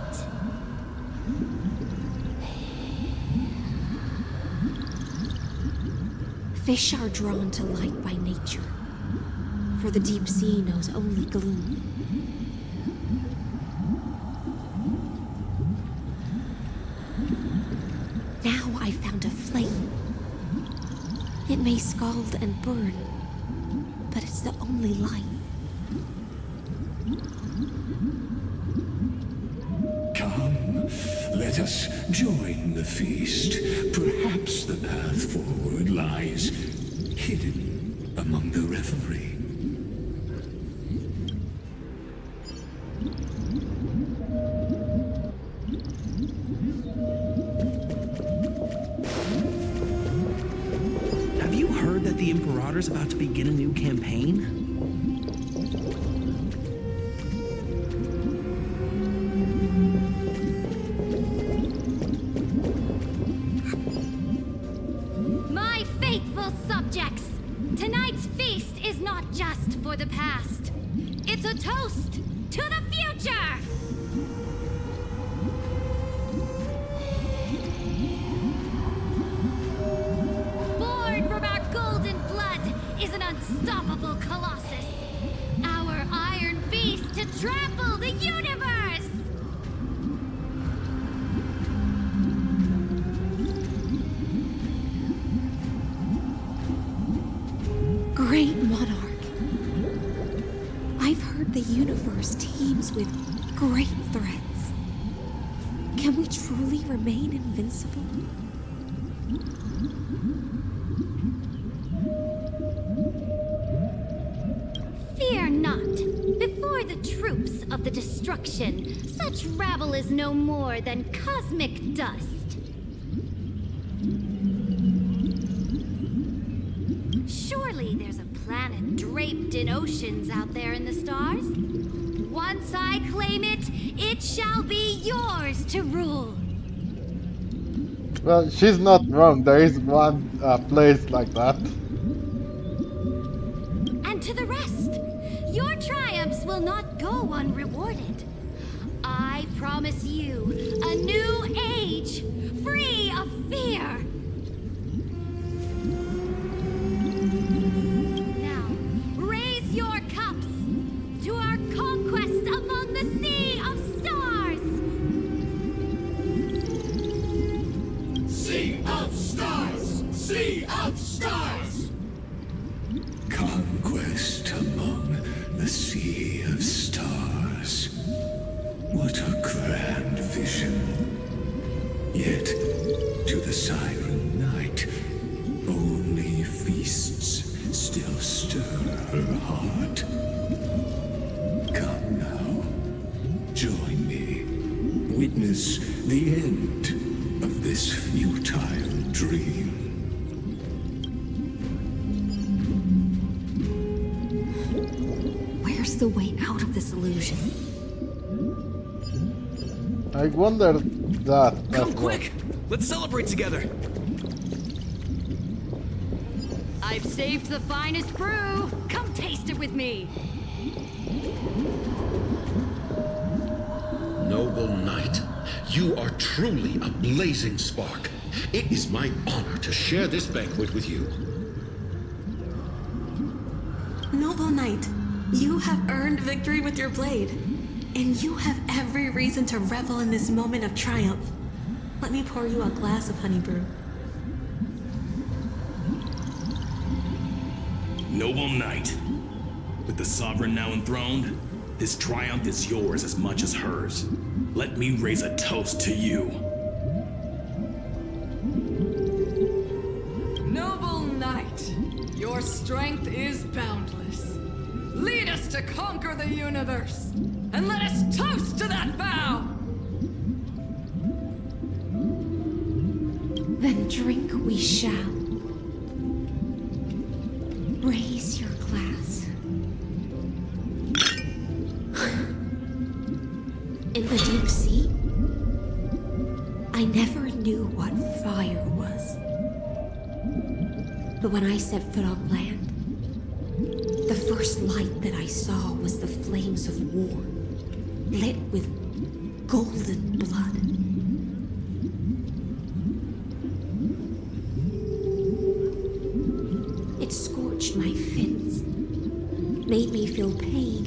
Fish are drawn to light by nature, for the deep sea knows only gloom. Now I found a flame. It may scald and burn, but it's the only light. Come, let us join the feast. Perhaps the path forward lies hidden among the revelry. Have you heard that the Imperator's about to begin a new campaign? My faithful subjects, tonight's feast is not just for the past. It's a toast to the future! Born from our golden blood is an unstoppable colossus. Our iron beast to trample the universe! Great monarch. I've heard the universe teems with great threats. Can we truly remain invincible? Fear not. Before the troops of the destruction, such rabble is no more than cosmic dust. Surely there's a planet draped in oceans out there in the stars. Once I claim it, it shall be yours to rule. Well, she's not wrong. There is one place like that. And to the rest, your triumphs will not go unrewarded. I promise you a new age, free of fear. Now, raise your cups to our conquest among the sea of stars. Sea of stars! Sea of stars! Conquest among the sea of stars. What a grand vision. Yet, to the siren night, only feasts still stir her heart. Come now, join me. Witness the end of this futile dream. is a way out of this illusion. I wonder that. Come quick! Let's celebrate together! I've saved the finest brew. Come taste it with me. Noble knight, you are truly a blazing spark. It is my honor to share this banquet with you. Noble knight, you have earned victory with your blade. And you have every reason to revel in this moment of triumph. Let me pour you a glass of honey brew. Noble knight, with the sovereign now enthroned, this triumph is yours as much as hers. Let me raise a toast to you. Noble knight, your strength is boundless. Lead us to conquer the universe, and let us toast to that vow! Then drink we shall. Raise your glass. In the deep sea, I never knew what fire was. But when I set foot on land, the first light that I saw was the flames of war, lit with golden blood. It scorched my fins, made me feel pain,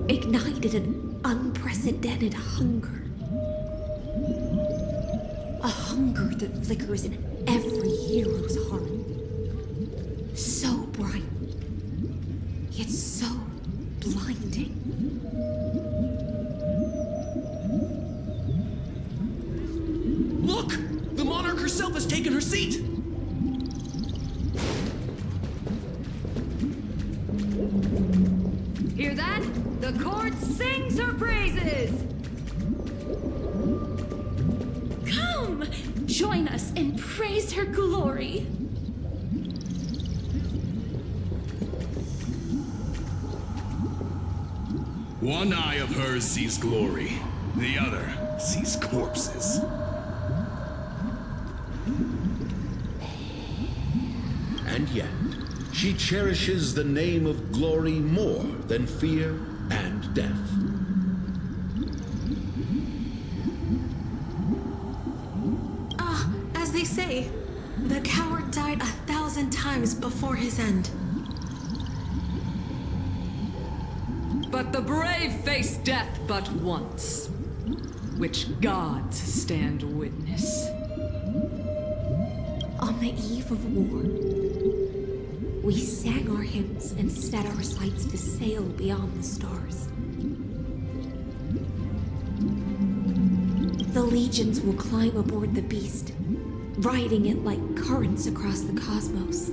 and ignited an unprecedented hunger. A hunger that flickers in every hero's heart. So bright, yet so blinding. Look! The monarch herself has taken her seat! Hear that? The court sings her praises! Come! Join us and praise her glory! One eye of hers sees glory, the other sees corpses. And yet, she cherishes the name of glory more than fear and death. As they say, the coward died 1,000 times before his end. But the brave face death but once, which gods stand witness. On the eve of war, we sang our hymns and set our sights to sail beyond the stars. The legions will climb aboard the beast, riding it like currents across the cosmos.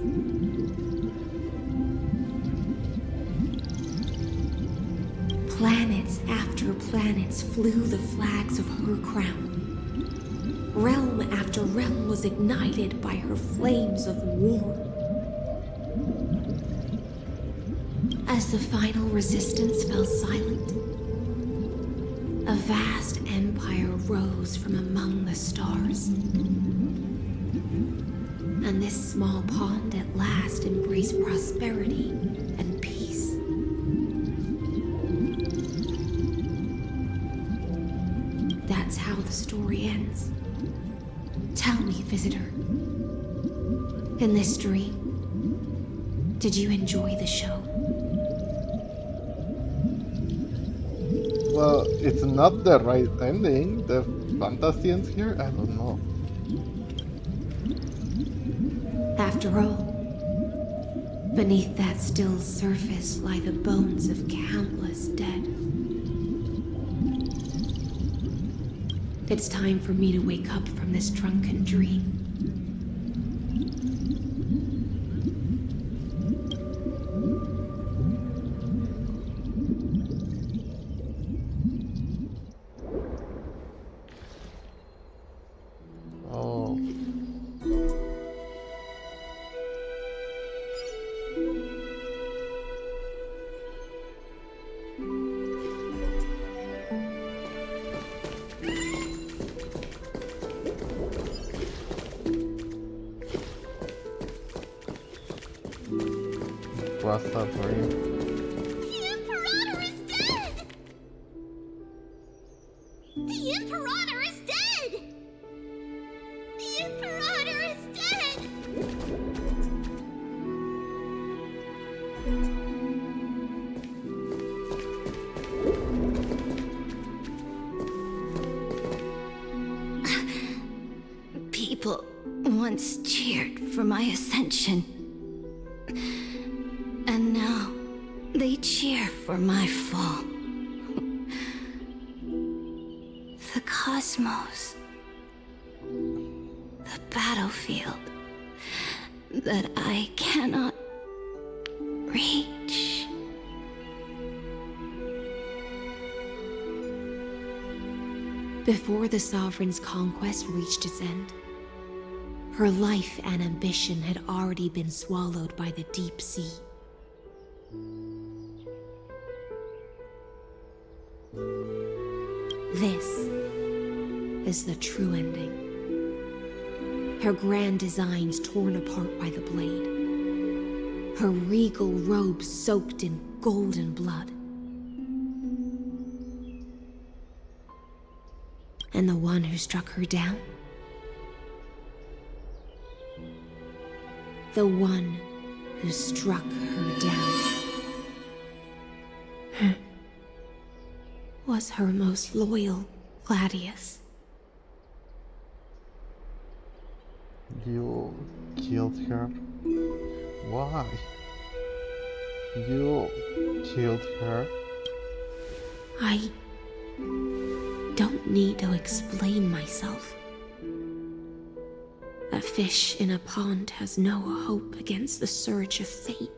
Planets after planets flew the flags of her crown. Realm after realm was ignited by her flames of war. As the final resistance fell silent, a vast empire rose from among the stars. And this small pond at last embraced prosperity and peace. That's how the story ends. Tell me, visitor. In this dream, did you enjoy the show? Well, it's not the right ending. The fantasy ends here? I don't know. After all, beneath that still surface lie the bones of countless dead. It's time for me to wake up from this drunken dream. Oh. was a dream. The Imperator is dead! The Imperator is dead! The Imperator is dead! People once cheered for my ascension. And now they cheer for my fall. The cosmos. The battlefield that I cannot reach. Before the Sovereign's conquest reached its end, her life and ambition had already been swallowed by the deep sea. This is the true ending. Her grand designs torn apart by the blade. Her regal robes soaked in golden blood. And the one who struck her down? The one who struck her down was her most loyal Gladius. You killed her? Why? You killed her? I don't need to explain myself. A fish in a pond has no hope against the surge of fate.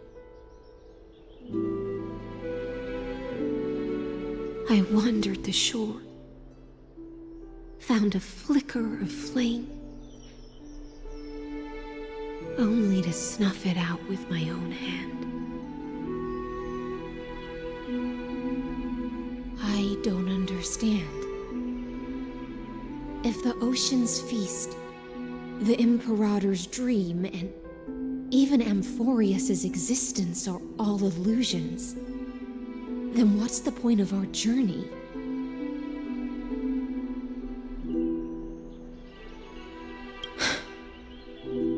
I wandered the shore, found a flicker of flame, only to snuff it out with my own hand. I don't understand. If the ocean's feast, the Imperator's dream, and even Amphorius's existence are all illusions, then what's the point of our journey?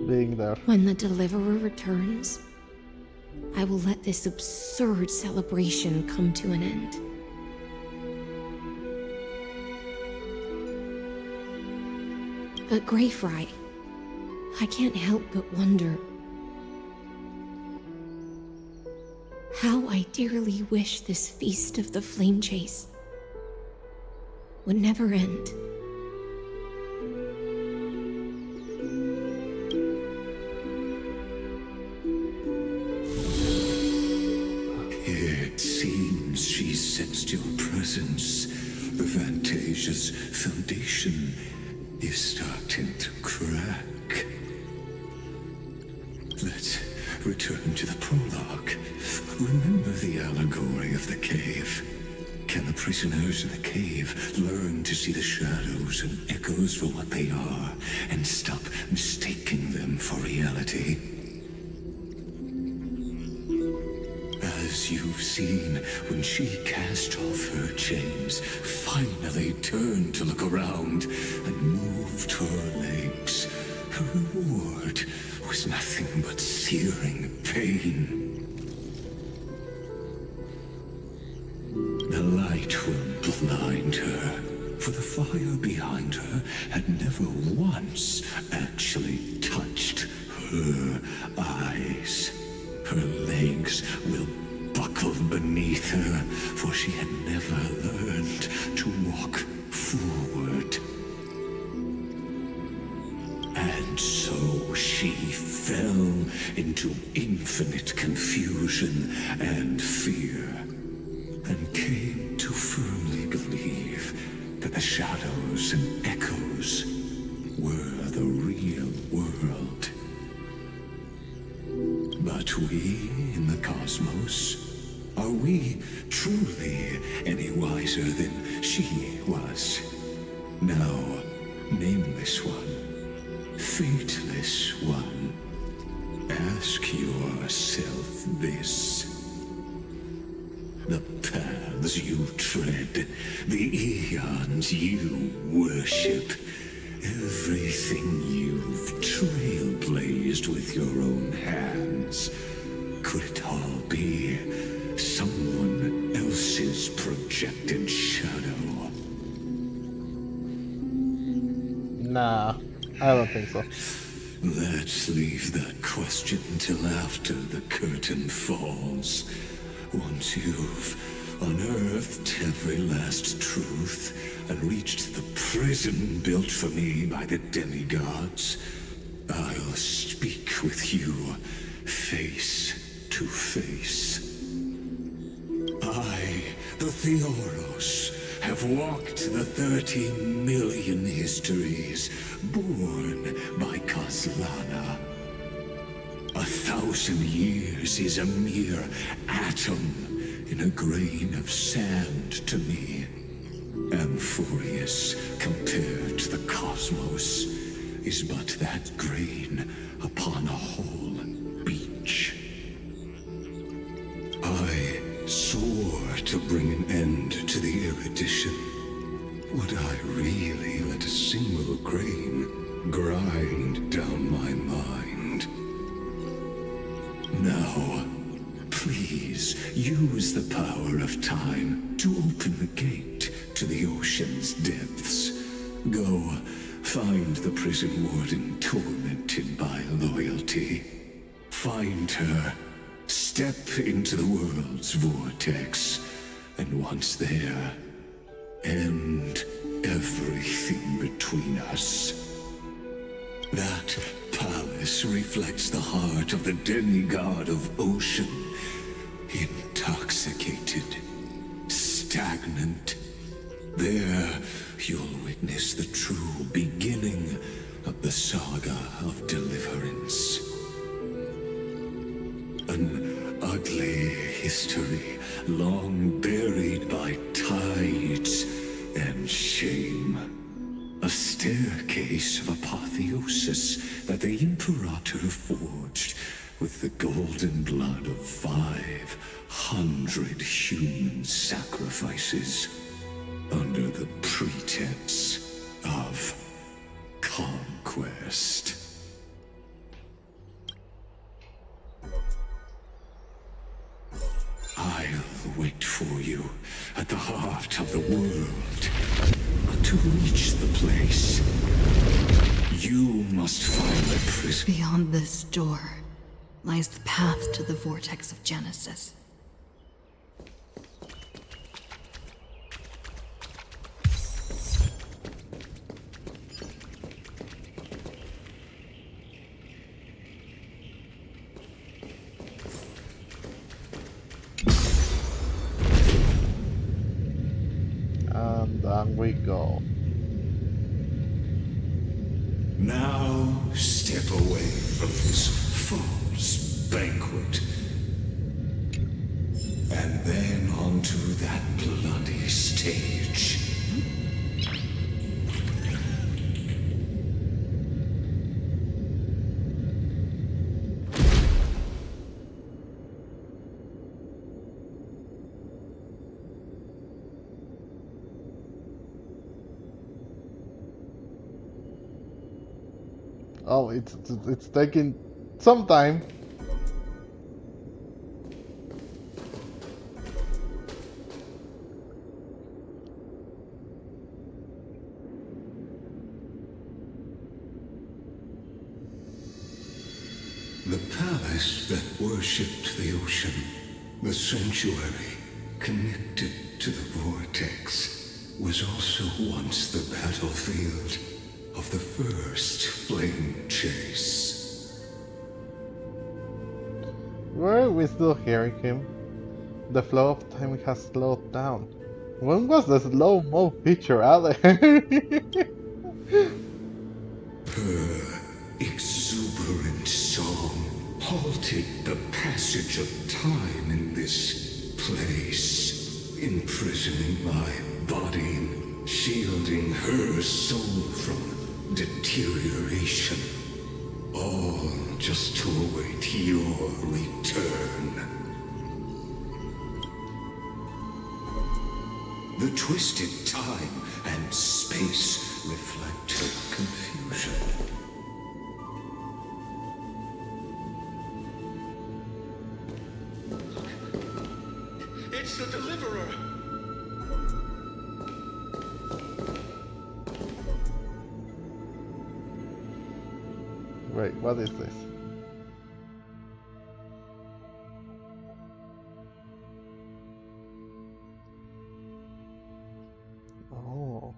Being there. When the Deliverer returns, I will let this absurd celebration come to an end. But Greyfry, I can't help but wonder how I dearly wish this feast of the flame chase would never end. It seems she sensed your presence. The Fantasia's foundation is starting to crack. Let's return to the prologue. Remember the allegory of the cave? Can the prisoners in the cave learn to see the shadows and echoes for what they are and stop mistaking them for reality? As you've seen, when she cast off her chains, finally turned to look around and moved her legs, her reward was nothing but searing pain. The light will blind her, for the fire behind her had never once actually touched her eyes. Her legs will buckle beneath her, for she had never learned to walk forward. And so she fell into infinite confusion and fear, and came to firmly believe that the shadows and echoes were the real world. But we in the cosmos, are we truly any wiser than she was? No, nameless one, fateless one. Ask yourself this. The paths you tread, the eons you worship, everything you've trailblazed with your own hands, could it all be someone else's projected shadow? Nah, I don't think so. Let's leave that question till after the curtain falls. Once you've unearthed every last truth and reached the prison built for me by the demigods, I'll speak with you face to face. I, the Theoros, have walked the 30 million histories born by Kozlana. 1,000 years is a mere atom in a grain of sand to me. Amphorius, compared to the cosmos, is but that grain upon a whole beach. I swore to bring an end to the erudition. Would I really let a single grain grind down my mind? Now, please use the power of time to open the gate to the ocean's depths. Go, find the prison warden tormented by loyalty. Find her, step into the world's vortex, and once there, end everything between us. That palace reflects the heart of the demigod of ocean, intoxicated, stagnant. There, you'll witness the true beginning of the saga of deliverance. An ugly history, long buried by tides and shame. A staircase of apotheosis that the Imperator forged with the golden blood of 500 human sacrifices under the pretense of conquest. I'll wait for you at the heart of the world. But to reach the place, you must find the prison. Beyond this door lies the path to the vortex of Genesis. And down we go. Now step away from this false banquet. And then onto that bloody stage. Oh, it's taking some time. The palace that worshipped the ocean, the sanctuary connected to the vortex, was also once the battlefield of the first flame chase. Why are we still hearing him? The flow of time has slowed down. When was the slow-mo feature added? Her exuberant song halted the passage of time in this place, imprisoning my body, shielding her soul from deterioration. all just to await your return. The twisted time and space reflect her confusion. It's the Deliverer! Wait, what is this? Oh.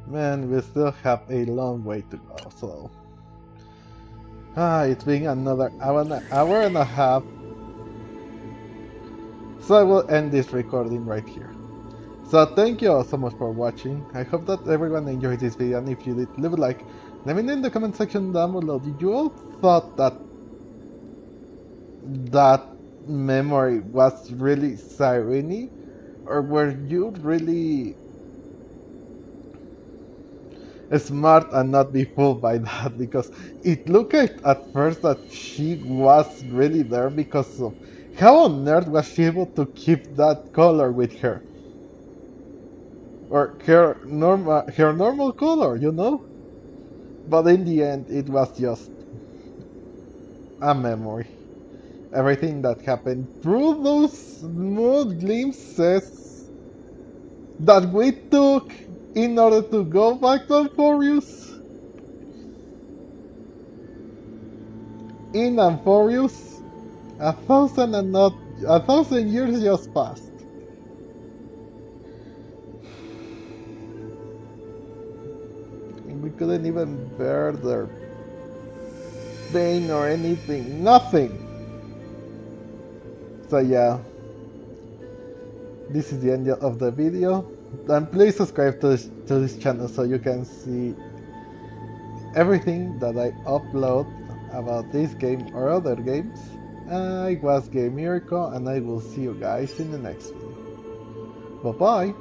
Man, we still have a long way to go, so... it's been another hour and a half. So I will end this recording right here. So thank you all so much for watching. I hope that everyone enjoyed this video, and if you did, leave a like. Let me know in the comment section down below, did you all thought that that memory was really Sirene? Or were you really smart and not be fooled by that? Because it looked like at first that she was really there because of how on earth was she able to keep that color with her? Or her normal color, you know? But in the end, it was just a memory. Everything that happened through those small glimpses that we took in order to go back to Amphorius. In Amphorius, 1,000 years just passed. And we couldn't even bear their pain or anything, nothing. So yeah, this is the end of the video. And please subscribe to this channel so you can see everything that I upload about this game or other games. I was Game Miracle, and I will see you guys in the next video. Bye bye!